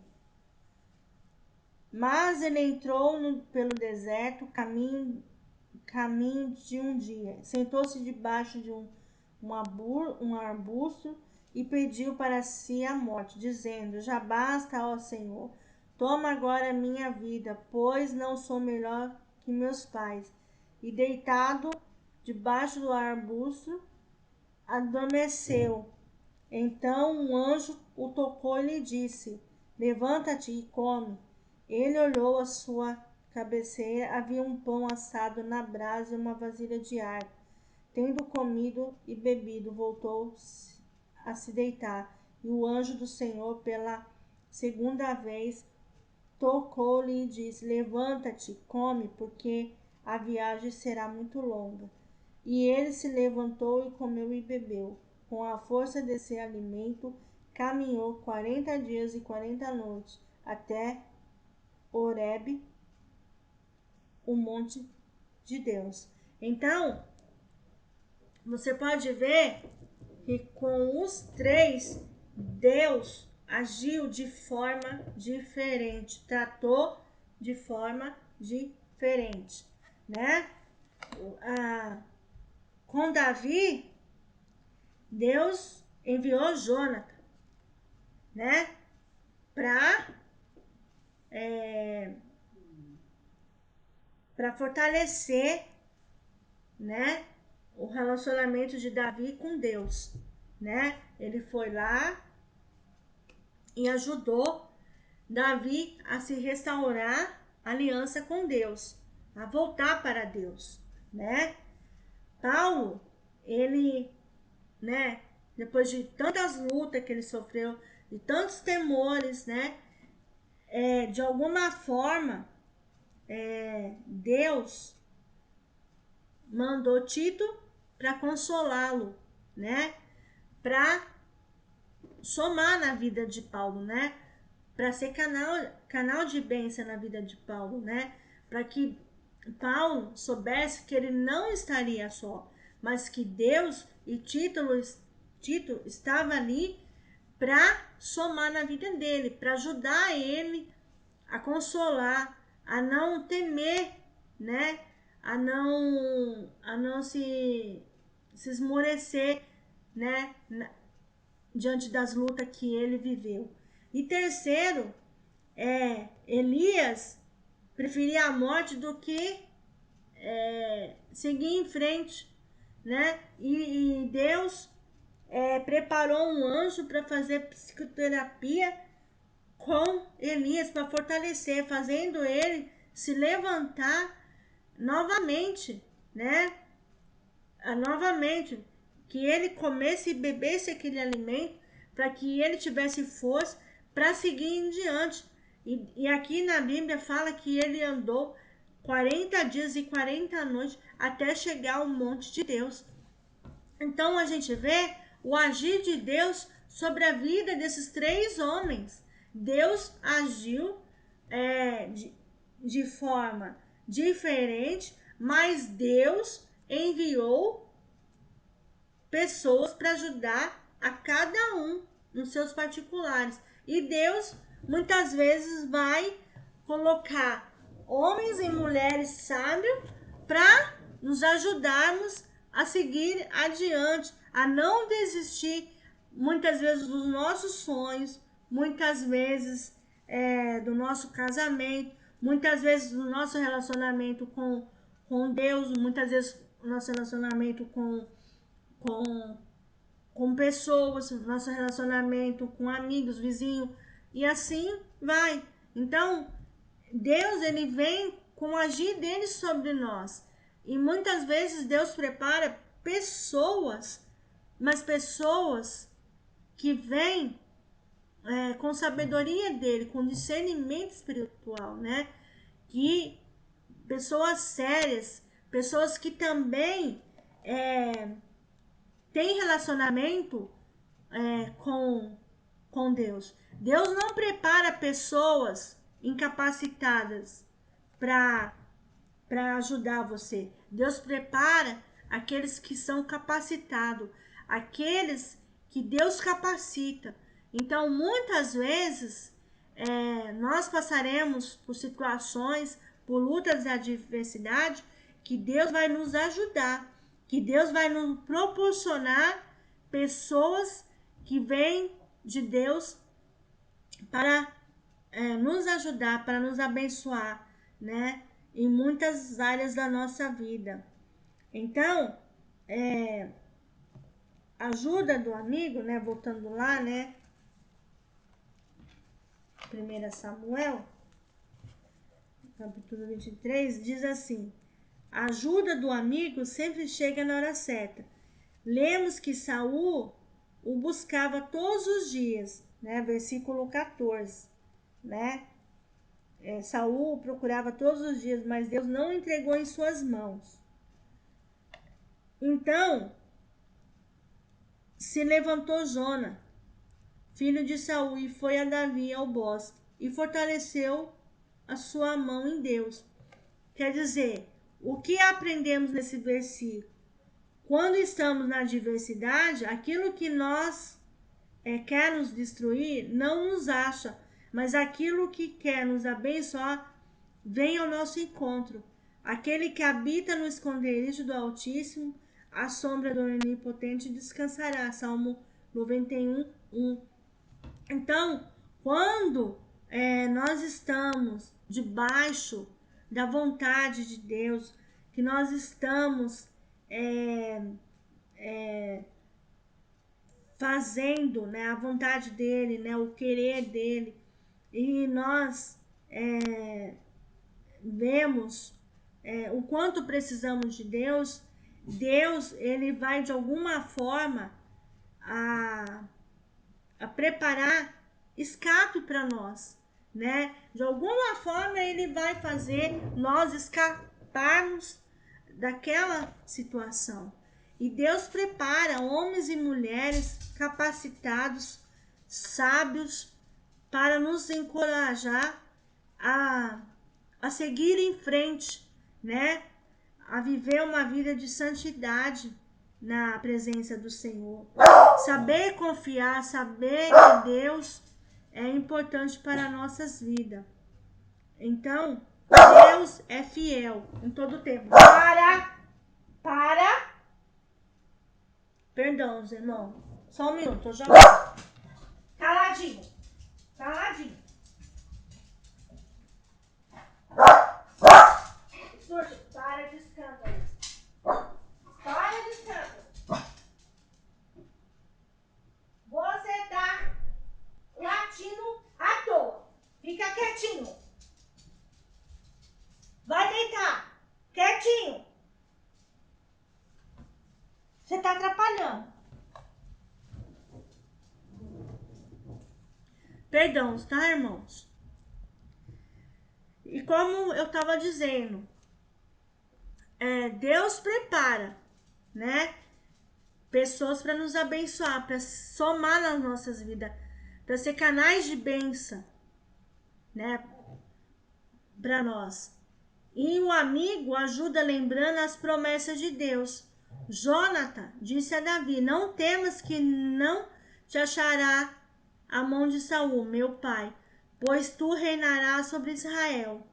Mas ele entrou pelo deserto, caminho de um dia. Sentou-se debaixo de um arbusto e pediu para si a morte, dizendo: Já basta, ó Senhor, toma agora minha vida, pois não sou melhor que meus pais. E deitado debaixo do arbusto, adormeceu. Então um anjo o tocou e lhe disse: Levanta-te e come. Ele olhou à sua cabeceira, havia um pão assado na brasa e uma vasilha de água. Tendo comido e bebido, voltou a se deitar. E o anjo do Senhor, pela segunda vez, tocou-lhe e disse: Levanta-te, come, porque a viagem será muito longa. E ele se levantou e comeu e bebeu. Com a força desse alimento, caminhou 40 dias e 40 noites até Horebe, o monte de Deus. Então, você pode ver que com os três, Deus agiu de forma diferente, tratou de forma diferente, né? Com Davi, Deus enviou Jonathan, né? Para fortalecer, né? O relacionamento de Davi com Deus, né? Ele foi lá e ajudou Davi a se restaurar a aliança com Deus, a voltar para Deus, né? Paulo, ele, né, depois de tantas lutas que ele sofreu, de tantos temores, né, de alguma forma, Deus mandou Tito para consolá-lo, né, para somar na vida de Paulo, né, para ser canal de bênção na vida de Paulo, né, para que Paulo soubesse que ele não estaria só, mas que Deus e Tito estava ali para somar na vida dele, para ajudar ele a consolar, a não temer, né? A não se esmorecer, né? Diante das lutas que ele viveu. E terceiro, Elias preferia a morte do que seguir em frente, né? E Deus preparou um anjo para fazer psicoterapia com Elias para fortalecer, fazendo ele se levantar novamente, né? Novamente, que ele comesse e bebesse aquele alimento para que ele tivesse força para seguir em diante. E aqui na Bíblia fala que ele andou 40 dias e 40 noites até chegar ao monte de Deus. Então a gente vê o agir de Deus sobre a vida desses três homens. Deus agiu de forma diferente, mas Deus enviou pessoas para ajudar a cada um nos seus particulares. E Deus muitas vezes vai colocar homens e mulheres sábios para nos ajudarmos a seguir adiante, a não desistir muitas vezes dos nossos sonhos, muitas vezes do nosso casamento, muitas vezes do nosso relacionamento com Deus, muitas vezes do nosso relacionamento com pessoas, nosso relacionamento com amigos, vizinhos, e assim vai. Então, Deus, ele vem com o agir dele sobre nós. E muitas vezes Deus prepara pessoas, mas pessoas que vêm com sabedoria dele, com discernimento espiritual, né? Que pessoas sérias, pessoas que também têm relacionamento com com Deus. Deus não prepara pessoas incapacitadas para ajudar você. Deus prepara aqueles que são capacitados, aqueles que Deus capacita. Então, muitas vezes, nós passaremos por situações, por lutas e adversidade, que Deus vai nos ajudar, que Deus vai nos proporcionar pessoas que vêm de Deus para nos ajudar, para nos abençoar, né? Em muitas áreas da nossa vida. Então, ajuda do amigo, né? Voltando lá, né? 1 Samuel, capítulo 23, diz assim: a ajuda do amigo sempre chega na hora certa. Lemos que Saul o buscava todos os dias, né? Versículo 14, né? Saul o procurava todos os dias, mas Deus não o entregou em suas mãos. Então, se levantou Jona, filho de Saul, e foi a Davi ao bosque, e fortaleceu a sua mão em Deus. Quer dizer, o que aprendemos nesse versículo? Quando estamos na adversidade, aquilo que nós quer nos destruir não nos acha, mas aquilo que quer nos abençoar vem ao nosso encontro. Aquele que habita no esconderijo do Altíssimo, à sombra do Onipotente descansará. Salmo 91, 1. Então, quando nós estamos debaixo da vontade de Deus, que nós estamos fazendo, né, a vontade dele, né, o querer dele, e nós vemos o quanto precisamos de Deus, Deus ele vai de alguma forma a preparar escape para nós, né? De alguma forma ele vai fazer nós escaparmos daquela situação. E Deus prepara homens e mulheres capacitados, sábios, para nos encorajar a seguir em frente, né? A viver uma vida de santidade na presença do Senhor. Saber confiar, saber que Deus é importante para nossas vidas. Então, Deus é fiel em todo o tempo. Para! Perdão, irmão. Só um minuto, eu já volto. Caladinho. Surdo, para de escândalo. Para de escândalo. Você tá latindo à toa. Fica quietinho. Vai deitar. Quietinho. Você tá atrapalhando. Perdão, tá, irmãos? E como eu tava dizendo, Deus prepara, né? Pessoas para nos abençoar, para somar nas nossas vidas, para ser canais de bênção, né? Para nós. E o amigo ajuda lembrando as promessas de Deus. Jonathan disse a Davi: não temas que não te achará a mão de Saul, meu pai, pois tu reinarás sobre Israel.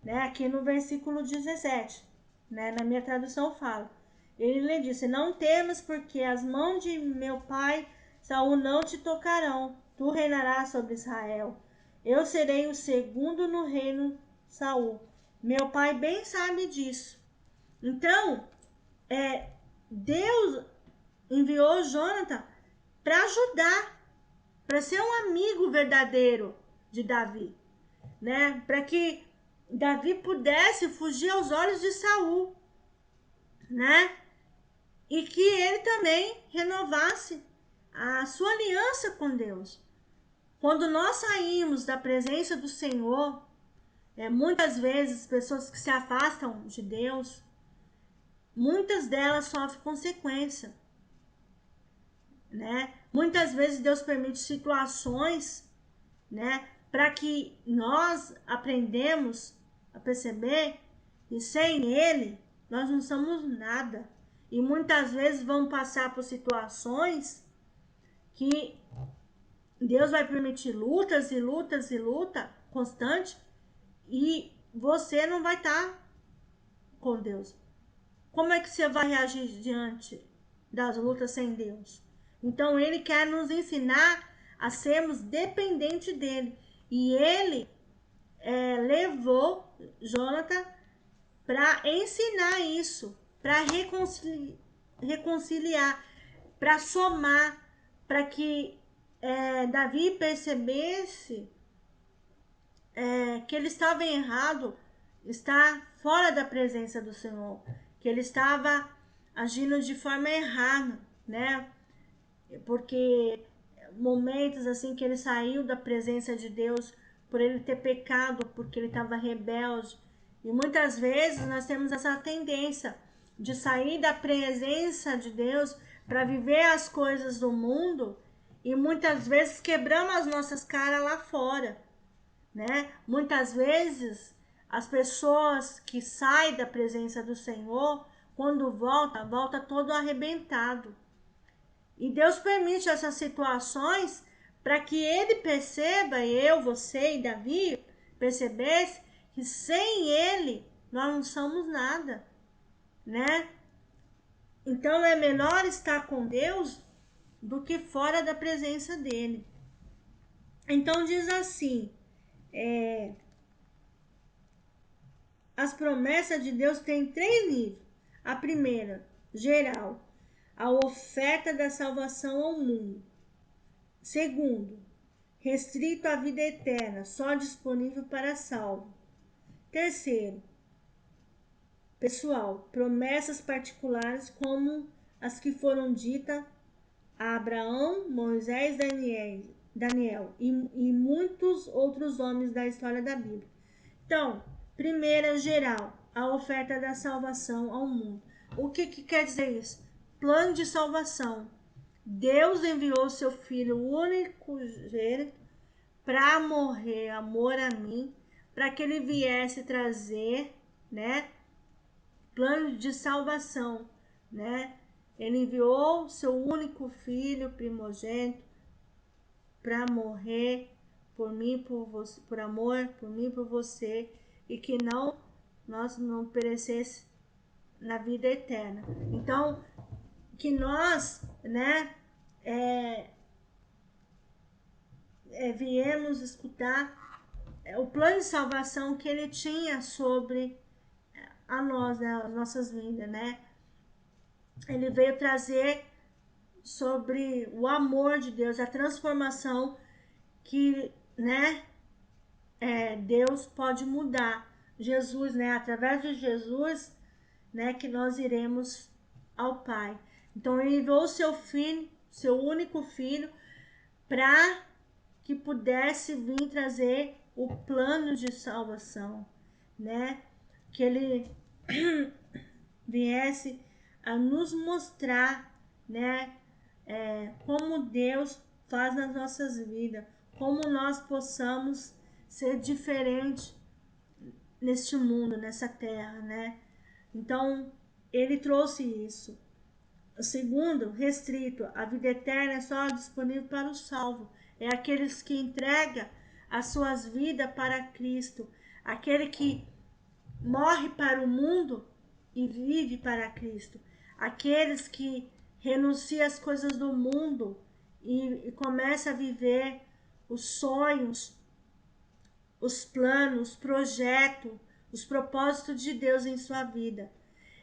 Né? Aqui no versículo 17, né? Na minha tradução fala. Ele lhe disse: não temas, porque as mãos de meu pai Saul não te tocarão. Tu reinarás sobre Israel. Eu serei o segundo no reino Saul. Meu pai bem sabe disso. Então, Deus enviou Jonathan para ajudar, para ser um amigo verdadeiro de Davi, né? Para que Davi pudesse fugir aos olhos de Saul, né? E que ele também renovasse a sua aliança com Deus. Quando nós saímos da presença do Senhor, muitas vezes pessoas que se afastam de Deus, muitas delas sofrem consequência, né? Muitas vezes Deus permite situações, né, para que nós aprendemos a perceber que sem Ele nós não somos nada. E muitas vezes vamos passar por situações que Deus vai permitir lutas e lutas e luta constante e você não vai estar com Deus. Como é que você vai reagir diante das lutas sem Deus? Então Ele quer nos ensinar a sermos dependentes dEle. E Ele levou Jonathan para ensinar isso, para reconciliar, para somar, para que Davi percebesse que ele estava errado, está fora da presença do Senhor, que ele estava agindo de forma errada, né? Porque momentos assim que ele saiu da presença de Deus por ele ter pecado, porque ele estava rebelde. E muitas vezes nós temos essa tendência de sair da presença de Deus para viver as coisas do mundo e muitas vezes quebramos as nossas caras lá fora, né? Muitas vezes as pessoas que saem da presença do Senhor, quando volta todo arrebentado. E Deus permite essas situações para que ele perceba, eu, você e Davi, percebesse que sem ele nós não somos nada, né? Então é melhor estar com Deus do que fora da presença dele. Então diz assim, as promessas de Deus têm 3 níveis. A primeira, geral, a oferta da salvação ao mundo. Segundo, restrito à vida eterna, só disponível para salvo. Terceiro, pessoal, promessas particulares como as que foram ditas a Abraão, Moisés, Daniel e muitos outros homens da história da Bíblia. Então, primeira, geral, a oferta da salvação ao mundo. O que quer dizer isso? Plano de salvação. Deus enviou seu Filho único para morrer, amor a mim, para que ele viesse trazer, né, plano de salvação, né? Ele enviou seu único filho primogênito para morrer por mim, por você, por amor, por mim, por você, e que nós não perecesse na vida eterna. Então, que nós, né, viemos escutar o plano de salvação que ele tinha sobre a nós, né, as nossas vidas, né? Ele veio trazer sobre o amor de Deus, a transformação que, né, Deus pode mudar. Jesus, né, através de Jesus, né, que nós iremos ao Pai. Então ele enviou o seu filho, seu único filho, para que pudesse vir trazer o plano de salvação, né? Que ele viesse a nos mostrar, né, como Deus faz nas nossas vidas, como nós possamos ser diferente neste mundo, nessa terra, né? Então, ele trouxe isso. O segundo, restrito, a vida eterna é só disponível para o salvo. É aqueles que entregam as suas vidas para Cristo. Aquele que morre para o mundo e vive para Cristo. Aqueles que renunciam às coisas do mundo e começam a viver os sonhos, os planos, os projetos, os propósitos de Deus em sua vida.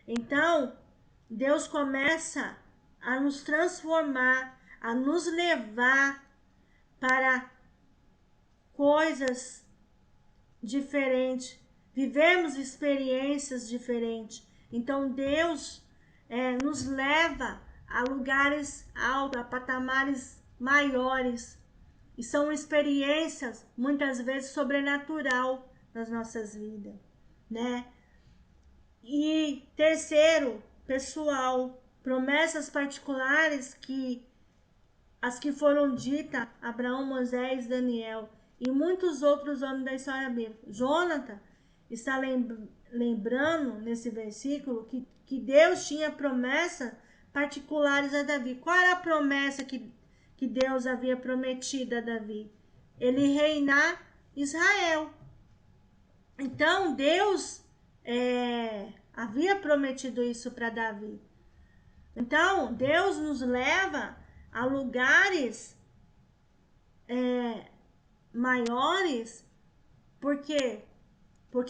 Então, Deus começa a nos transformar, a nos levar para coisas diferentes, vivemos experiências diferentes. Então, Deus nos leva a lugares altos, a patamares maiores. E são experiências, muitas vezes, sobrenatural nas nossas vidas, né? E terceiro, pessoal, promessas particulares que as que foram ditas, Abraão, Moisés, Daniel e muitos outros homens da história bíblica. Jonathan está lembrando nesse versículo que Deus tinha promessas particulares a Davi. Qual era a promessa que Deus havia prometido a Davi? Ele reinar Israel. Então Deus havia prometido isso para Davi. Então Deus nos leva a lugares maiores, porque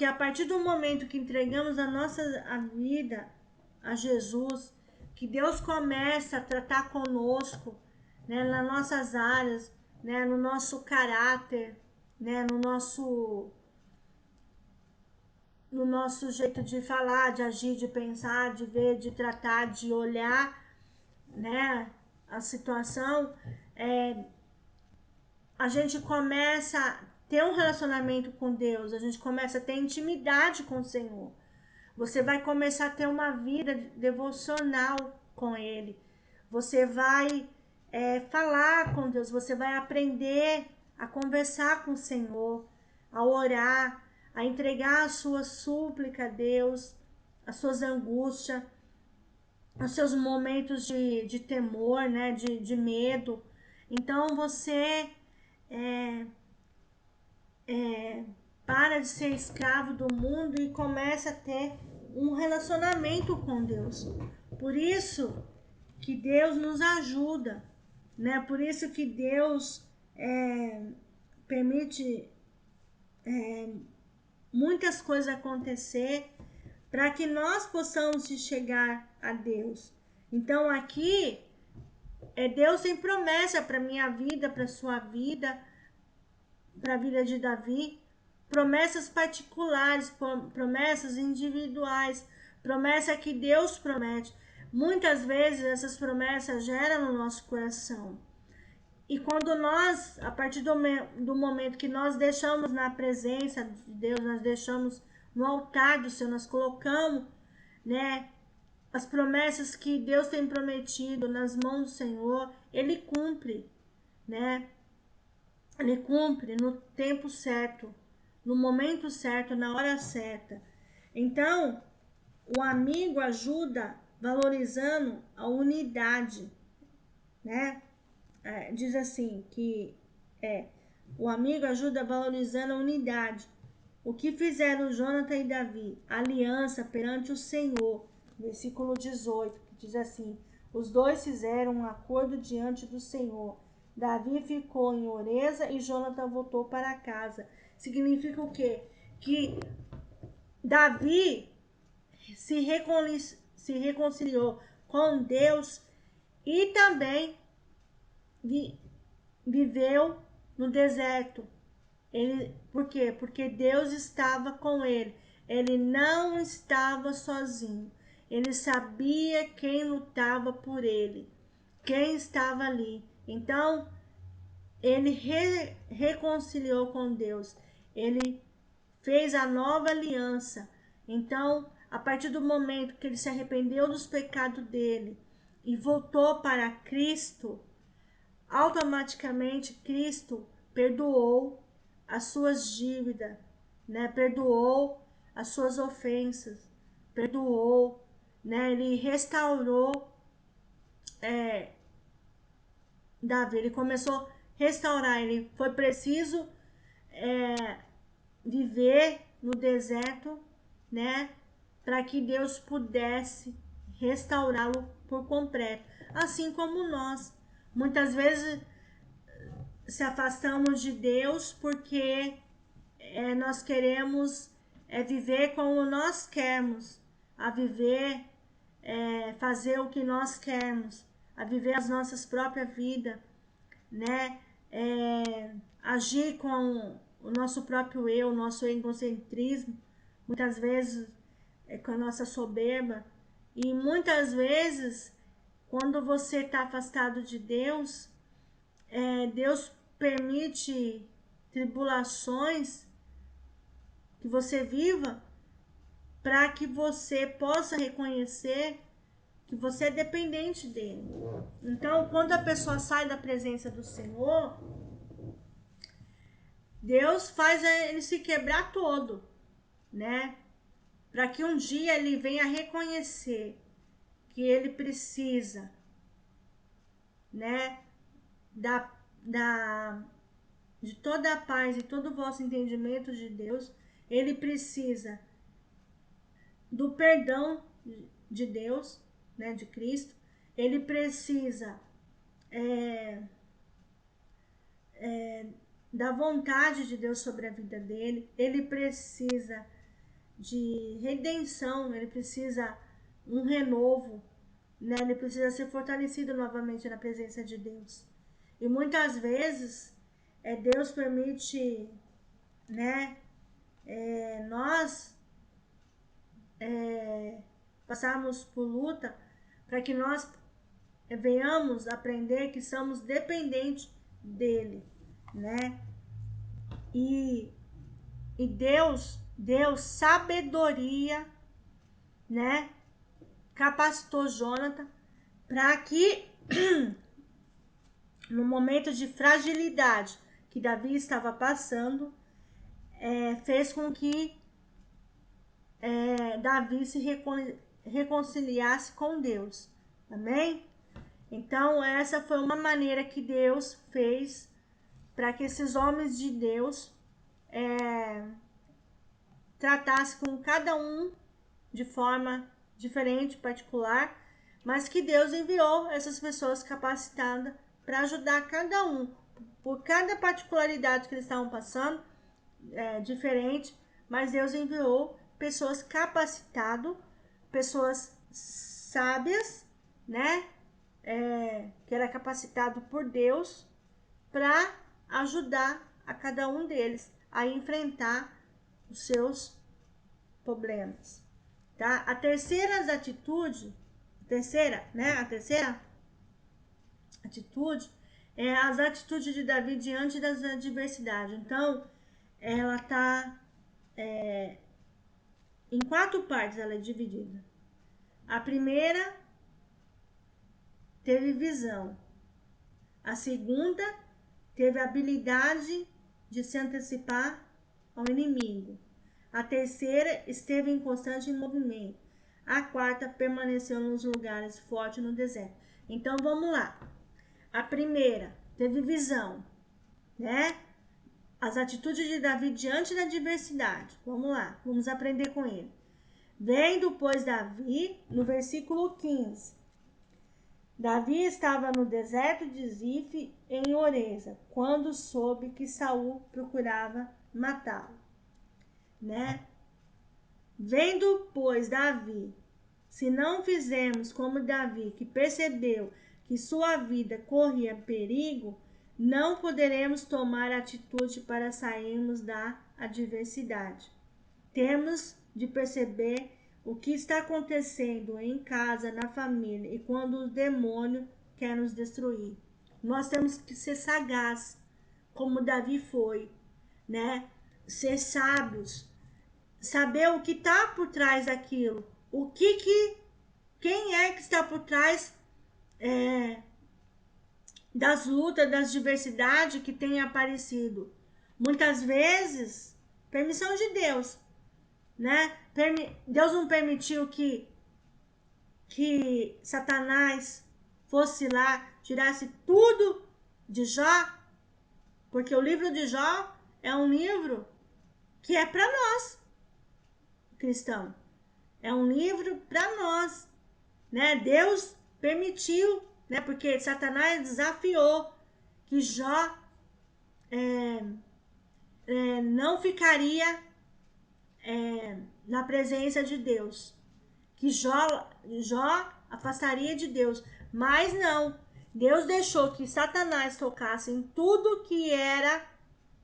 a partir do momento que entregamos a vida a Jesus, que Deus começa a tratar conosco, né, nas nossas áreas, né, no nosso caráter, né, no nosso jeito de falar, de agir, de pensar, de ver, de tratar, de olhar, né, a situação, a gente começa a ter um relacionamento com Deus, a gente começa a ter intimidade com o Senhor. Você vai começar a ter uma vida devocional com Ele. Você vai falar com Deus, você vai aprender a conversar com o Senhor, a orar, a entregar a sua súplica a Deus, as suas angústias, os seus momentos de temor, né, de medo. Então você para de ser escravo do mundo e começa a ter um relacionamento com Deus. Por isso que Deus nos ajuda, né? Por isso que Deus permite muitas coisas acontecer para que nós possamos chegar a Deus. Então aqui Deus tem promessa para minha vida, para sua vida, para a vida de Davi, promessas particulares, promessas individuais, promessa que Deus promete. Muitas vezes essas promessas geram no nosso coração. E quando nós, a partir do momento que nós deixamos na presença de Deus, nós deixamos no altar do Senhor, nós colocamos, né, as promessas que Deus tem prometido nas mãos do Senhor, Ele cumpre, né? Ele cumpre no tempo certo, no momento certo, na hora certa. Então, o amigo ajuda valorizando a unidade, né? Diz assim que o amigo ajuda valorizando a unidade. O que fizeram Jonathan e Davi? Aliança perante o Senhor. Versículo 18, que diz assim: os dois fizeram um acordo diante do Senhor. Davi ficou em Oreza e Jonathan voltou para casa. Significa o quê? Que Davi se reconciliou com Deus e também viveu no deserto. Por quê? Porque Deus estava com ele. Ele não estava sozinho. Ele sabia quem lutava por ele, quem estava ali. Então, ele reconciliou com Deus. Ele fez a nova aliança. Então, a partir do momento que ele se arrependeu dos pecados dele e voltou para Cristo, automaticamente Cristo perdoou as suas dívidas, né? Perdoou as suas ofensas, perdoou, né? Ele restaurou Davi, ele começou a restaurar, ele foi preciso viver no deserto, né? Para que Deus pudesse restaurá-lo por completo. Assim como nós, muitas vezes se afastamos de Deus porque nós queremos viver como nós queremos, a viver, fazer o que nós queremos, a viver as nossas próprias vidas, né? Agir com o nosso próprio eu, nosso egocentrismo, muitas vezes com a nossa soberba. E muitas vezes, quando você está afastado de Deus, Deus permite tribulações que você viva para que você possa reconhecer que você é dependente dele. Então, quando a pessoa sai da presença do Senhor, Deus faz ele se quebrar todo, né? Para que um dia ele venha reconhecer que ele precisa, né, de toda a paz e todo o vosso entendimento de Deus. Ele precisa do perdão de Deus, né, de Cristo. Ele precisa da vontade de Deus sobre a vida dele. Ele precisa de redenção, ele precisa um renovo, né? Ele precisa ser fortalecido novamente na presença de Deus. E muitas vezes Deus permite, né, nós passarmos por luta para que nós venhamos aprender que somos dependentes dele, né? E Deus deu sabedoria, né? Capacitou Jonathan para que no momento de fragilidade que Davi estava passando, fez com que Davi se reconciliasse com Deus. Amém? Então, essa foi uma maneira que Deus fez para que esses homens de Deus tratassem com cada um de forma diferente, particular, mas que Deus enviou essas pessoas capacitadas para ajudar cada um, por cada particularidade que eles estavam passando, diferente, mas Deus enviou pessoas capacitadas, pessoas sábias, né? Que era capacitado por Deus para ajudar a cada um deles a enfrentar os seus problemas, tá? A terceira atitude é as atitudes de Davi diante das adversidades. Então, ela tá em 4 partes, ela é dividida. A primeira teve visão. A segunda teve habilidade de se antecipar ao inimigo. A terceira esteve em constante movimento. A quarta permaneceu nos lugares fortes no deserto. Então vamos lá. A primeira teve visão, né? As atitudes de Davi diante da adversidade. Vamos lá, vamos aprender com ele. Vendo, pois, Davi, no versículo 15. Davi estava no deserto de Zif, em Oreza, quando soube que Saul procurava matá-lo, né? Vendo, pois, Davi, se não fizermos como Davi, que percebeu que sua vida corria perigo, não poderemos tomar atitude para sairmos da adversidade. Temos de perceber o que está acontecendo em casa, na família e quando o demônio quer nos destruir. Nós temos que ser sagazes, como Davi foi, né? Ser sábios, saber o que está por trás daquilo, quem é que está por trás das lutas, das diversidades que tem aparecido. Muitas vezes, permissão de Deus, né? Deus não permitiu que Satanás fosse lá, tirasse tudo de Jó, porque o livro de Jó é um livro que é para nós, cristão. É um livro para nós, né? Deus permitiu, né? Porque Satanás desafiou que Jó não ficaria na presença de Deus, que Jó afastaria de Deus, mas não. Deus deixou que Satanás tocasse em tudo que era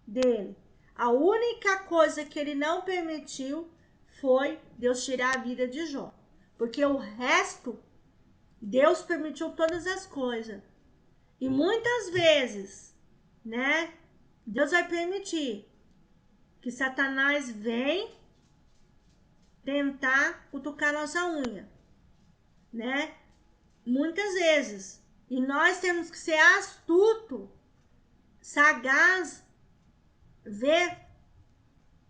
dele. A única coisa que ele não permitiu foi Deus tirar a vida de Jó, porque o resto Deus permitiu todas as coisas. E muitas vezes, né, Deus vai permitir que Satanás venha tentar cutucar nossa unha, né? muitas vezes. E nós temos que ser astuto, sagaz, ver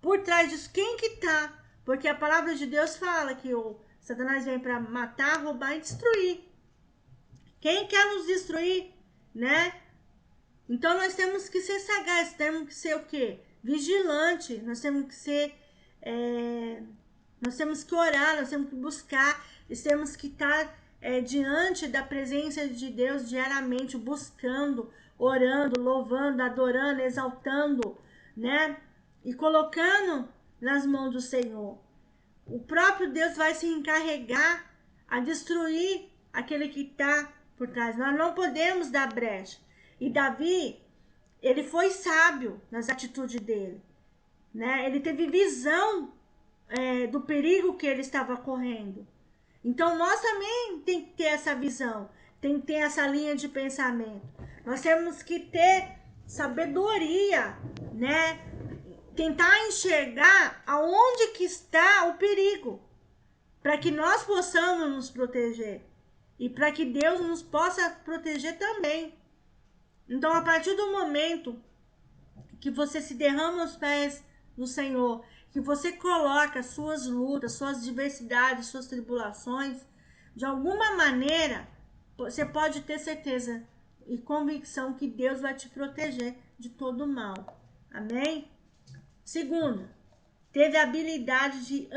por trás disso quem que tá. Porque a palavra de Deus fala que o Satanás vem para matar, roubar e destruir. Quem quer nos destruir, né? Então nós temos que ser sagazes, temos que ser o quê? Vigilante, nós temos que ser... nós temos que orar, nós temos que buscar, nós temos que estar diante da presença de Deus diariamente, buscando, orando, louvando, adorando, exaltando, né? E colocando nas mãos do Senhor. O próprio Deus vai se encarregar a destruir aquele que está por trás. Nós não podemos dar brecha. E Davi, ele foi sábio nas atitudes dele, né? Ele teve visão do perigo que ele estava correndo. Então nós também tem que ter essa visão, tem que ter essa linha de pensamento. Nós temos que ter sabedoria, né? Tentar enxergar aonde que está o perigo, para que nós possamos nos proteger e para que Deus nos possa proteger também. Então, a partir do momento que você se derrama aos pés do Senhor, que você coloca suas lutas, suas diversidades, suas tribulações, de alguma maneira, você pode ter certeza e convicção que Deus vai te proteger de todo mal. Amém? Segundo, teve a habilidade de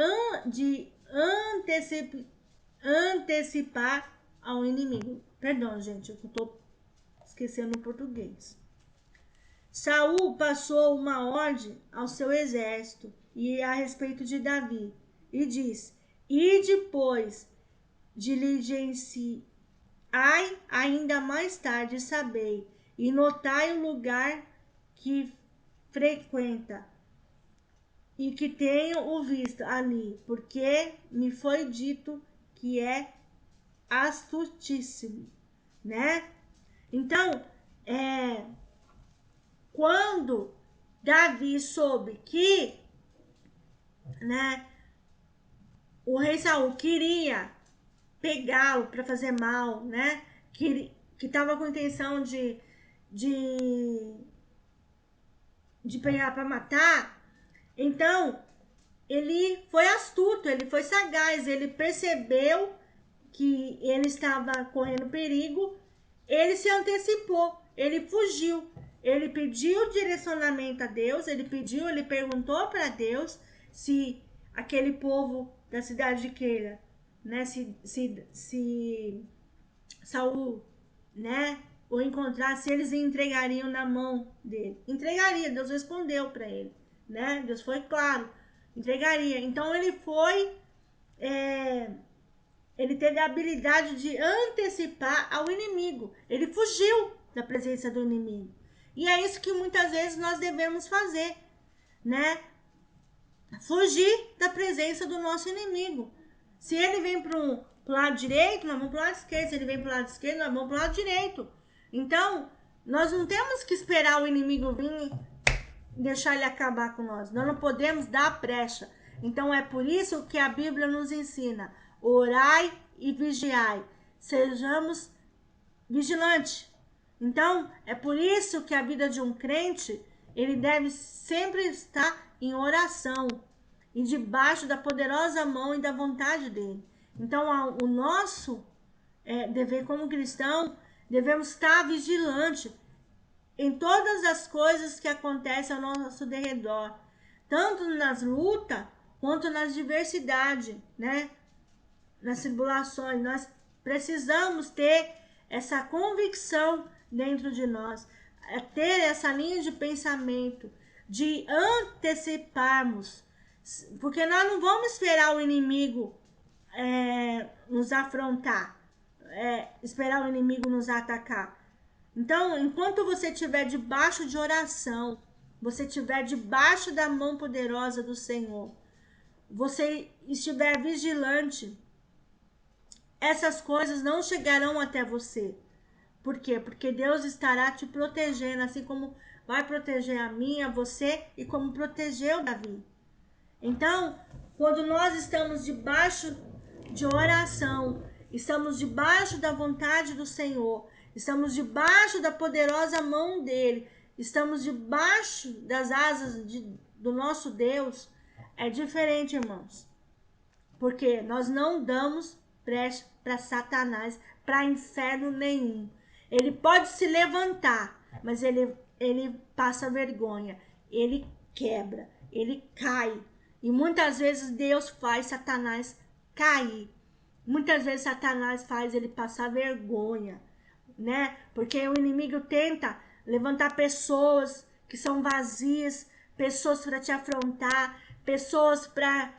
antecipar ao inimigo. Perdão, gente, eu estou esquecendo o português. Saul passou uma ordem ao seu exército e a respeito de Davi, e diz: e depois diligenciai ainda mais tarde, sabei, e notai o lugar que frequenta, e que tenho o visto ali, porque me foi dito que é astutíssimo, né? Então, quando Davi soube que, né, o rei Saul queria pegá-lo para fazer mal, né? Que estava com intenção de pegar para matar. Então, ele foi astuto, ele foi sagaz, ele percebeu que ele estava correndo perigo, ele se antecipou, ele fugiu, ele pediu direcionamento a Deus, ele perguntou para Deus se aquele povo da cidade de Keila, né, se Saul, né, o encontrasse, eles entregariam na mão dele. Entregaria, Deus respondeu para ele, né? Deus foi claro, entregaria. Então ele foi, ele teve a habilidade de antecipar ao inimigo. Ele fugiu da presença do inimigo. E é isso que muitas vezes nós devemos fazer, né? Fugir da presença do nosso inimigo. Se ele vem para o lado direito, nós vamos para o lado esquerdo. Se ele vem para o lado esquerdo, nós vamos para o lado direito. Então, nós não temos que esperar o inimigo vir e deixar ele acabar com nós. Nós não podemos dar brecha. Então, é por isso que a Bíblia nos ensina: orai e vigiai. Sejamos vigilantes. Então, é por isso que a vida de um crente, ele deve sempre estar em oração e debaixo da poderosa mão e da vontade dele. Então, o nosso dever como cristão, devemos estar vigilante em todas as coisas que acontecem ao nosso derredor, tanto nas lutas quanto nas diversidades, né? Nas tribulações. Nós precisamos ter essa convicção dentro de nós, ter essa linha de pensamento, de anteciparmos, porque nós não vamos esperar o inimigo nos afrontar, esperar o inimigo nos atacar. Então, enquanto você estiver debaixo de oração, você estiver debaixo da mão poderosa do Senhor, você estiver vigilante, essas coisas não chegarão até você. Por quê? Porque Deus estará te protegendo, assim como vai proteger a mim, a você, e como protegeu Davi. Então, quando nós estamos debaixo de oração estamos debaixo da vontade do Senhor, estamos debaixo da poderosa mão dele, estamos debaixo das asas do nosso Deus, é diferente, irmãos. Porque nós não damos brecha para Satanás, para inferno nenhum. Ele pode se levantar, mas ele passa vergonha, ele quebra, ele cai. E muitas vezes Deus faz Satanás cair. Muitas vezes Satanás faz ele passar vergonha, né? Porque o inimigo tenta levantar pessoas que são vazias, pessoas para te afrontar, pessoas para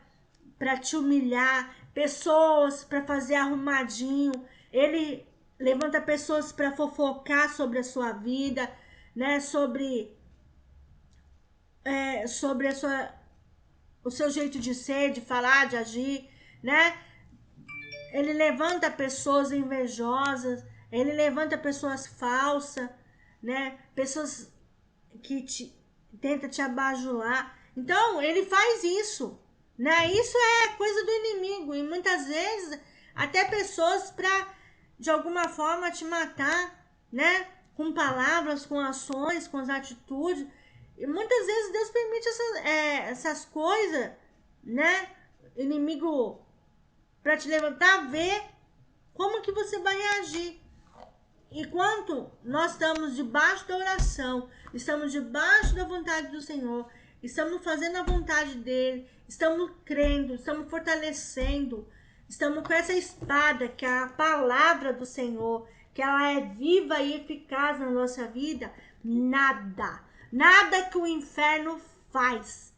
te humilhar, pessoas para fazer arrumadinho. Ele levanta pessoas para fofocar sobre a sua vida, né? Sobre o seu jeito de ser, de falar, de agir, né? Ele levanta pessoas invejosas, ele levanta pessoas falsas, né? Pessoas que tenta te abajular. Então, ele faz isso, né? Isso é coisa do inimigo e muitas vezes até pessoas para de alguma forma te matar, né? Com palavras, com ações, com as atitudes. E muitas vezes Deus permite essas coisas, né? Inimigo para te levantar, ver como que você vai reagir. Enquanto nós estamos debaixo da oração, estamos debaixo da vontade do Senhor, estamos fazendo a vontade dele, estamos crendo, estamos fortalecendo, estamos com essa espada, que é a palavra do Senhor, que ela é viva e eficaz na nossa vida, nada que o inferno faz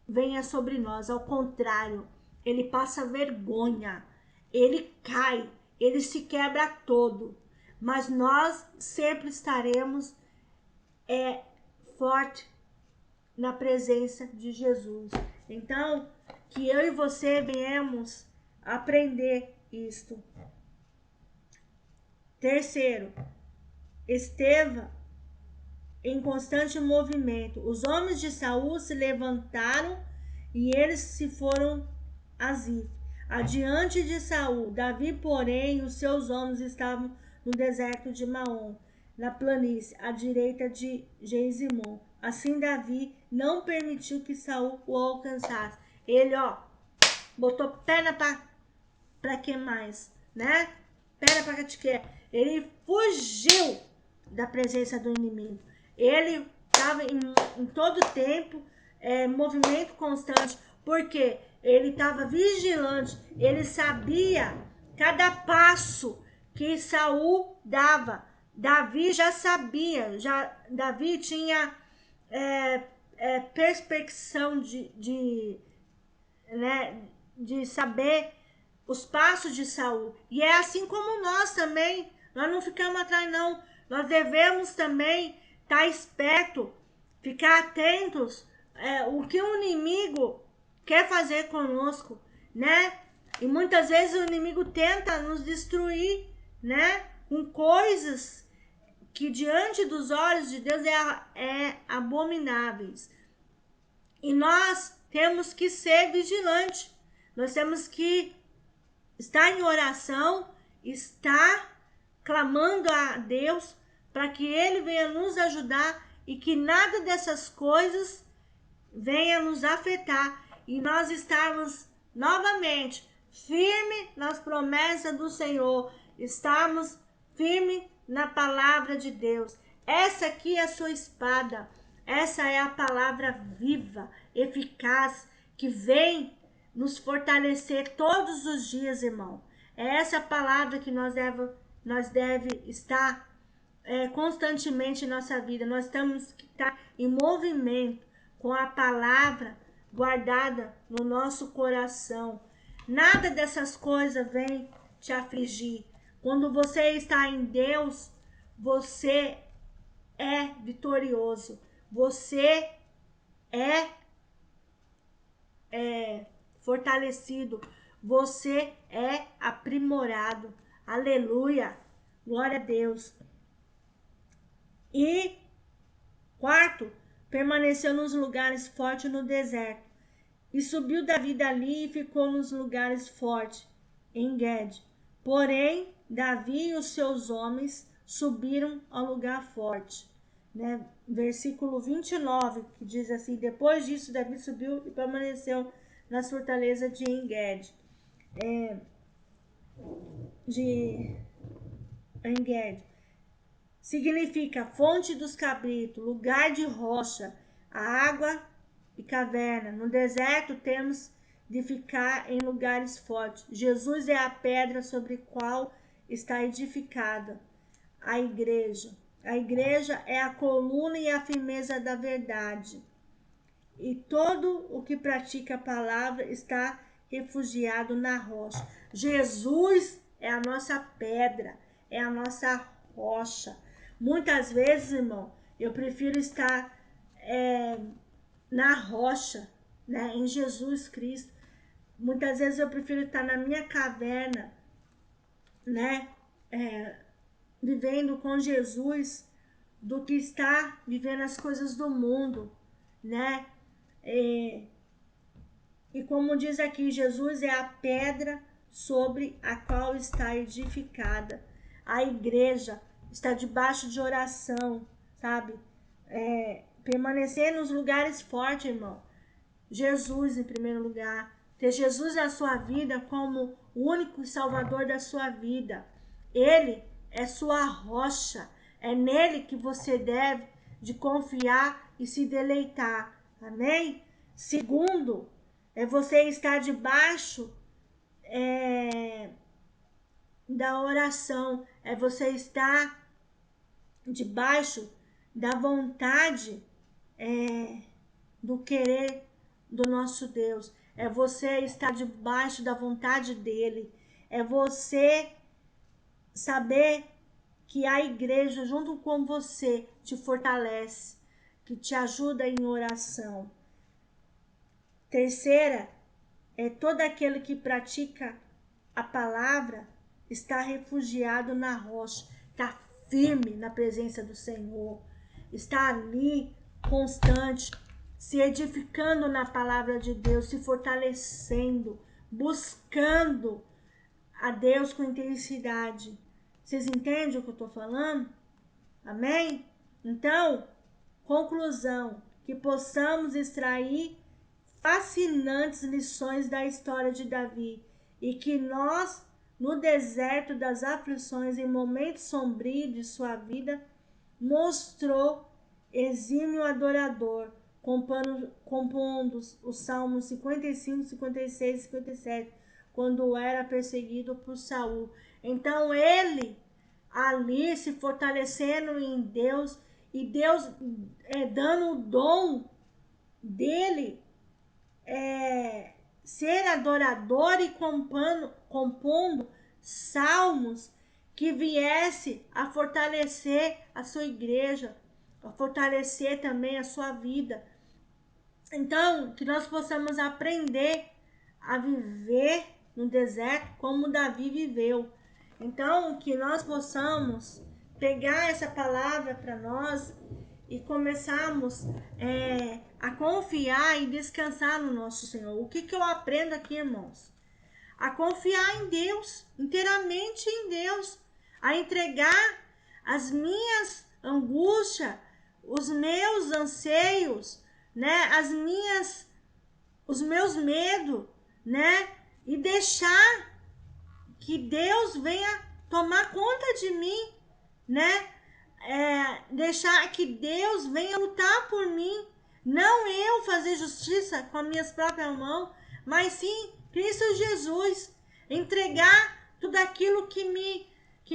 venha sobre nós, ao contrário, ele passa vergonha, ele cai, ele se quebra todo, mas nós sempre estaremos forte na presença de Jesus. Então, que eu e você venhamos aprender isto. Terceiro, esteve em constante movimento. Os homens de Saul se levantaram e eles se foram a Zif, adiante de Saul. Davi, porém, e os seus homens estavam no deserto de Maom, na planície, à direita de Geizimon. Assim Davi não permitiu que Saul o alcançasse. Ele, botou perna para que mais, né? Perna para que quer. Ele fugiu da presença do inimigo. Ele estava em todo tempo, movimento constante, porque ele estava vigilante, ele sabia cada passo que Saul dava. Davi já sabia, Davi tinha perspecção de saber os passos de Saul. E é assim como nós também, nós não ficamos atrás não, nós devemos também estar esperto, ficar atentos o que o inimigo quer fazer conosco, né? E muitas vezes o inimigo tenta nos destruir, né? Com coisas que diante dos olhos de Deus é abomináveis. E nós temos que ser vigilantes. Nós temos que estar em oração, estar clamando a Deus para que Ele venha nos ajudar e que nada dessas coisas venha nos afetar e nós estarmos novamente firme nas promessas do Senhor, estarmos firme na palavra de Deus. Essa aqui é a sua espada, essa é a palavra viva, eficaz, que vem nos fortalecer todos os dias, irmão. É essa palavra que nós deve estar constantemente em nossa vida. Nós temos que estar em movimento com a palavra guardada no nosso coração. Nada dessas coisas vem te afligir. Quando você está em Deus, você é vitorioso. Você é fortalecido. Você é aprimorado. Aleluia. Glória a Deus. E quarto, permaneceu nos lugares fortes no deserto. E subiu Davi dali e ficou nos lugares fortes, em Gede. Porém, Davi e os seus homens subiram ao lugar forte. Né? Versículo 29, que diz assim: depois disso, Davi subiu e permaneceu na fortaleza de Engedi. Engedi significa fonte dos cabritos, lugar de rocha, a água e caverna. No deserto temos de ficar em lugares fortes. Jesus é a pedra sobre a qual está edificada a igreja. A igreja é a coluna e a firmeza da verdade. E todo o que pratica a palavra está refugiado na rocha. Jesus é a nossa pedra, é a nossa rocha. Muitas vezes, irmão, eu prefiro estar na rocha, né, em Jesus Cristo. Muitas vezes eu prefiro estar na minha caverna, né, vivendo com Jesus, do que estar vivendo as coisas do mundo, né? E como diz aqui, Jesus é a pedra sobre a qual está edificada. A igreja está debaixo de oração, sabe? Permanecer nos lugares fortes, irmão. Jesus em primeiro lugar. Ter Jesus na sua vida como o único salvador da sua vida. Ele é sua rocha. É nele que você deve de confiar e se deleitar. Amém? Segundo, é você estar debaixo da oração. É você estar debaixo da vontade do querer do nosso Deus. É você estar debaixo da vontade dele. É você saber que a igreja junto com você te fortalece, que te ajuda em oração. Terceira, é todo aquele que pratica a palavra está refugiado na rocha, está firme na presença do Senhor, está ali constante, se edificando na palavra de Deus, se fortalecendo, buscando a Deus com intensidade. Vocês entendem o que eu estou falando? Amém? Então, conclusão, que possamos extrair fascinantes lições da história de Davi e que nós, no deserto das aflições, em momentos sombrios de sua vida, mostrou exímio adorador, compondo os Salmos 55, 56 e 57, quando era perseguido por Saul. Então ele ali se fortalecendo em Deus e Deus dando o dom dele ser adorador e compondo salmos que viesse a fortalecer a sua igreja, a fortalecer também a sua vida. Então, que nós possamos aprender a viver no deserto como Davi viveu. Então, que nós possamos pegar essa palavra para nós e começarmos a confiar e descansar no nosso Senhor. O que eu aprendo aqui, irmãos? A confiar em Deus, inteiramente em Deus, a entregar as minhas angústias, os meus anseios, né, os meus medos, né, e deixar que Deus venha tomar conta de mim, né? Deixar que Deus venha lutar por mim, não eu fazer justiça com as minhas próprias mãos, mas sim Cristo Jesus, entregar tudo aquilo que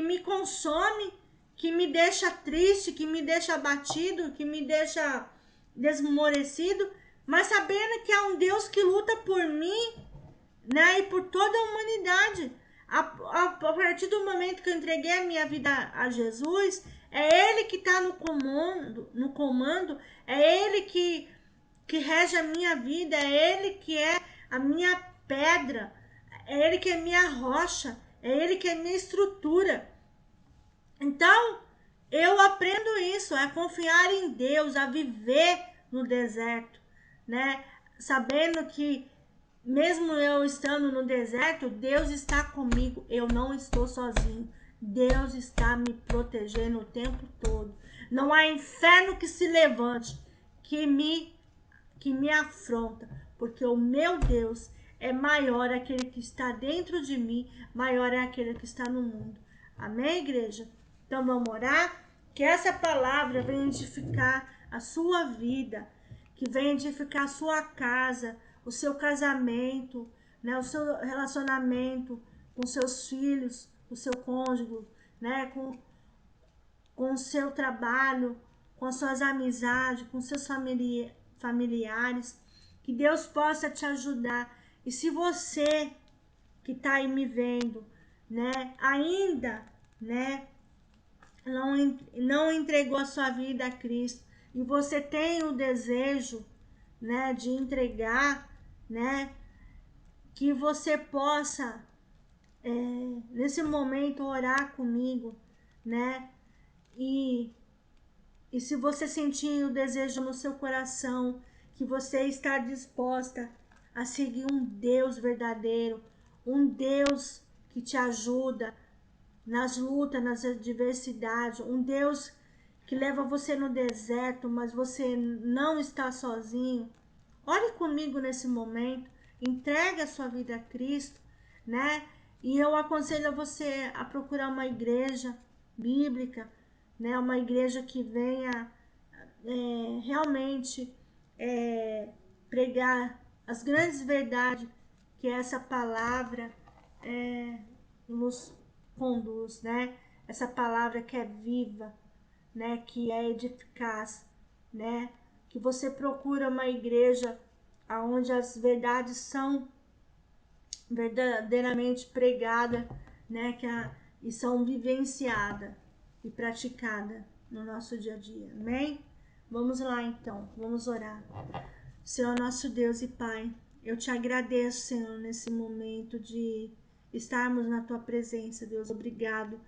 me consome, que me deixa triste, que me deixa abatido, que me deixa desmorecido, mas sabendo que há um Deus que luta por mim, né, e por toda a humanidade. A partir do momento que eu entreguei a minha vida a Jesus, é Ele que está no comando, é Ele que rege a minha vida, é Ele que é a minha pedra, é Ele que é minha rocha, é Ele que é minha estrutura. Então, eu aprendo isso, a confiar em Deus, a viver no deserto, né? Sabendo que mesmo eu estando no deserto, Deus está comigo, eu não estou sozinho. Deus está me protegendo o tempo todo. Não há inferno que se levante, que me afronta, porque o meu Deus é maior aquele que está dentro de mim, maior é aquele que está no mundo. Amém, igreja? Então vamos orar? Que essa palavra venha edificar a sua vida, que venha edificar a sua casa, o seu casamento, né, o seu relacionamento com seus filhos, o seu cônjuge, né, com o seu trabalho, com as suas amizades, com seus familiares, que Deus possa te ajudar. E se você que está aí me vendo, né, ainda, né, não entregou a sua vida a Cristo e você tem o desejo, né, de entregar, né, que você possa nesse momento orar comigo, né, e E se você sentir o desejo no seu coração, que você está disposta a seguir um Deus verdadeiro, um Deus que te ajuda nas lutas, nas adversidades, um Deus que leva você no deserto, mas você não está sozinho. Ore comigo nesse momento, entregue a sua vida a Cristo, né? E eu aconselho você a procurar uma igreja bíblica, né? Uma igreja que venha realmente pregar as grandes verdades que essa palavra nos conduz, né? Essa palavra que é viva, né? Que é eficaz, né? Que você procura uma igreja onde as verdades são verdadeiramente pregadas, né? E são vivenciadas e praticadas no nosso dia a dia. Amém? Vamos lá então, vamos orar. Senhor nosso Deus e Pai, eu te agradeço, Senhor, nesse momento de estarmos na tua presença, Deus. Obrigado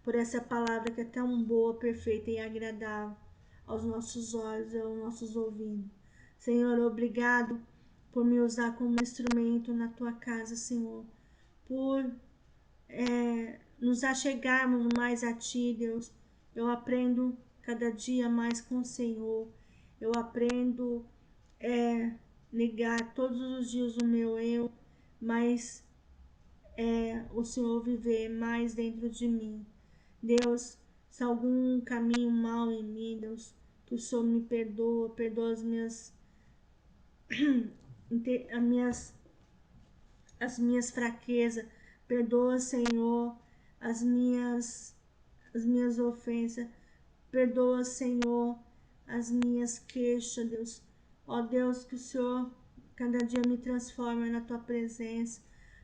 por essa palavra que é tão boa, perfeita e agradável aos nossos olhos e aos nossos ouvidos. Senhor, obrigado por me usar como instrumento na tua casa, Senhor, por nos achegarmos mais a ti, Deus. Eu aprendo cada dia mais com o Senhor. Eu aprendo negar todos os dias o meu eu, mas o Senhor viver mais dentro de mim. Deus, se algum caminho mal em mim, Deus, que o Senhor me perdoa as minhas fraquezas, perdoa, Senhor, as minhas, as minhas ofensas, perdoa, Senhor, as minhas queixas, Deus. Ó Deus, que o Senhor cada dia me transforma na tua presença.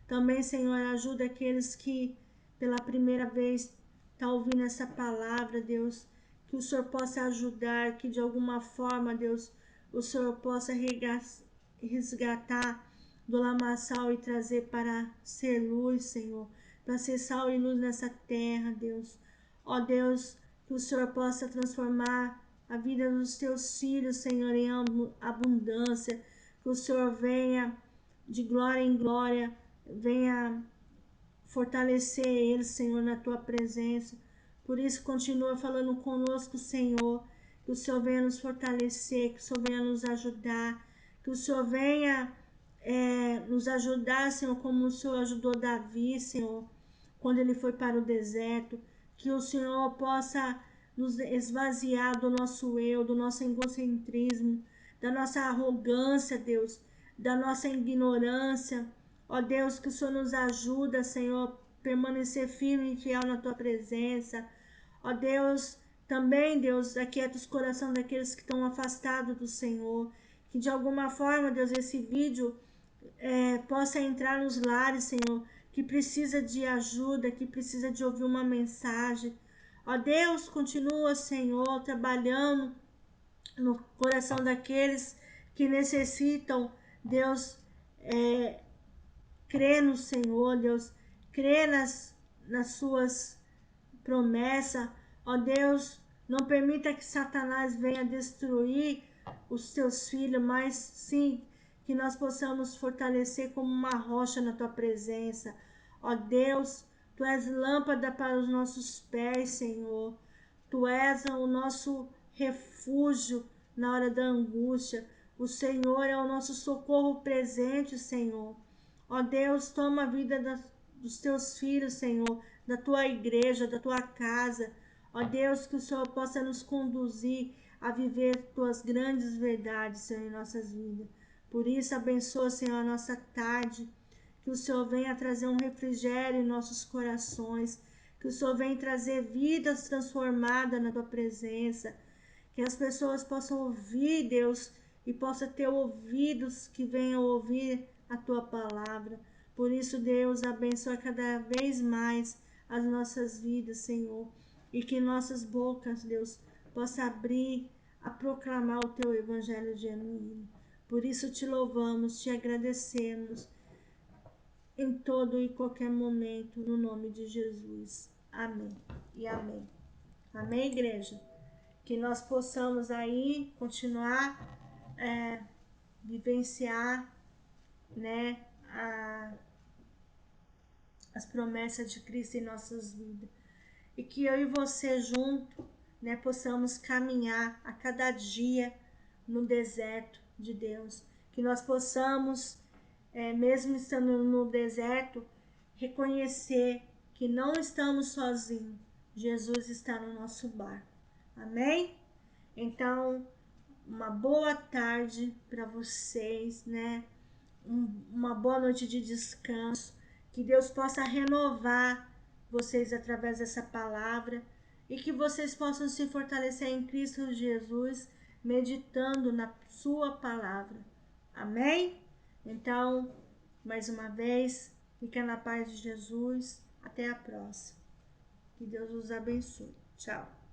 Também, Senhor, ajuda aqueles que pela primeira vez estão ouvindo essa palavra, Deus. Que o Senhor possa ajudar, que de alguma forma, Deus, o Senhor possa resgatar do lamaçal e trazer para ser luz, Senhor. Para ser sal e luz nessa terra, Deus. Ó Deus, que o Senhor possa transformar a vida dos teus filhos, Senhor, em abundância. Que o Senhor venha de glória em glória, venha fortalecer eles, Senhor, na tua presença. Por isso, continua falando conosco, Senhor. Que o Senhor venha nos fortalecer, que o Senhor venha nos ajudar, que o Senhor venha nos ajudar, Senhor, como o Senhor ajudou Davi, Senhor, quando ele foi para o deserto. Que o Senhor possa nos esvaziar do nosso eu, do nosso egocentrismo, da nossa arrogância, Deus, da nossa ignorância. Ó Deus, que o Senhor nos ajuda, Senhor, permanecer firme e fiel na tua presença. Ó Deus, também, Deus, aquieta os corações daqueles que estão afastados do Senhor. Que de alguma forma, Deus, esse vídeo possa entrar nos lares, Senhor, que precisa de ajuda, que precisa de ouvir uma mensagem. Ó Deus, continua, Senhor, trabalhando no coração daqueles que necessitam, Deus, crer no Senhor, Deus, crer nas suas promessas. Ó Deus, não permita que Satanás venha destruir os teus filhos, mas sim que nós possamos fortalecer como uma rocha na tua presença. Ó Deus, tu és lâmpada para os nossos pés, Senhor. Tu és o nosso refúgio na hora da angústia. O Senhor é o nosso socorro presente, Senhor. Ó Deus, toma a vida dos teus filhos, Senhor, da tua igreja, da tua casa. Ó Deus, que o Senhor possa nos conduzir a viver tuas grandes verdades, Senhor, em nossas vidas. Por isso, abençoa, Senhor, a nossa tarde. Que o Senhor venha trazer um refrigério em nossos corações. Que o Senhor venha trazer vidas transformadas na tua presença. Que as pessoas possam ouvir, Deus, e possam ter ouvidos que venham ouvir a tua palavra. Por isso, Deus, abençoa cada vez mais as nossas vidas, Senhor. E que nossas bocas, Deus, possa abrir a proclamar o teu evangelho genuíno. Por isso te louvamos, te agradecemos em todo e qualquer momento, no nome de Jesus. Amém e amém. Amém, igreja? Que nós possamos aí continuar vivenciar, né, as promessas de Cristo em nossas vidas. E que eu e você junto, né, possamos caminhar a cada dia no deserto de Deus. Que nós possamos, mesmo estando no deserto, reconhecer que não estamos sozinhos. Jesus está no nosso barco. Amém? Então, uma boa tarde para vocês, né? Uma boa noite de descanso. Que Deus possa renovar vocês através dessa palavra e que vocês possam se fortalecer em Cristo Jesus, meditando na sua palavra. Amém? Então, mais uma vez, fica na paz de Jesus. Até a próxima. Que Deus os abençoe. Tchau.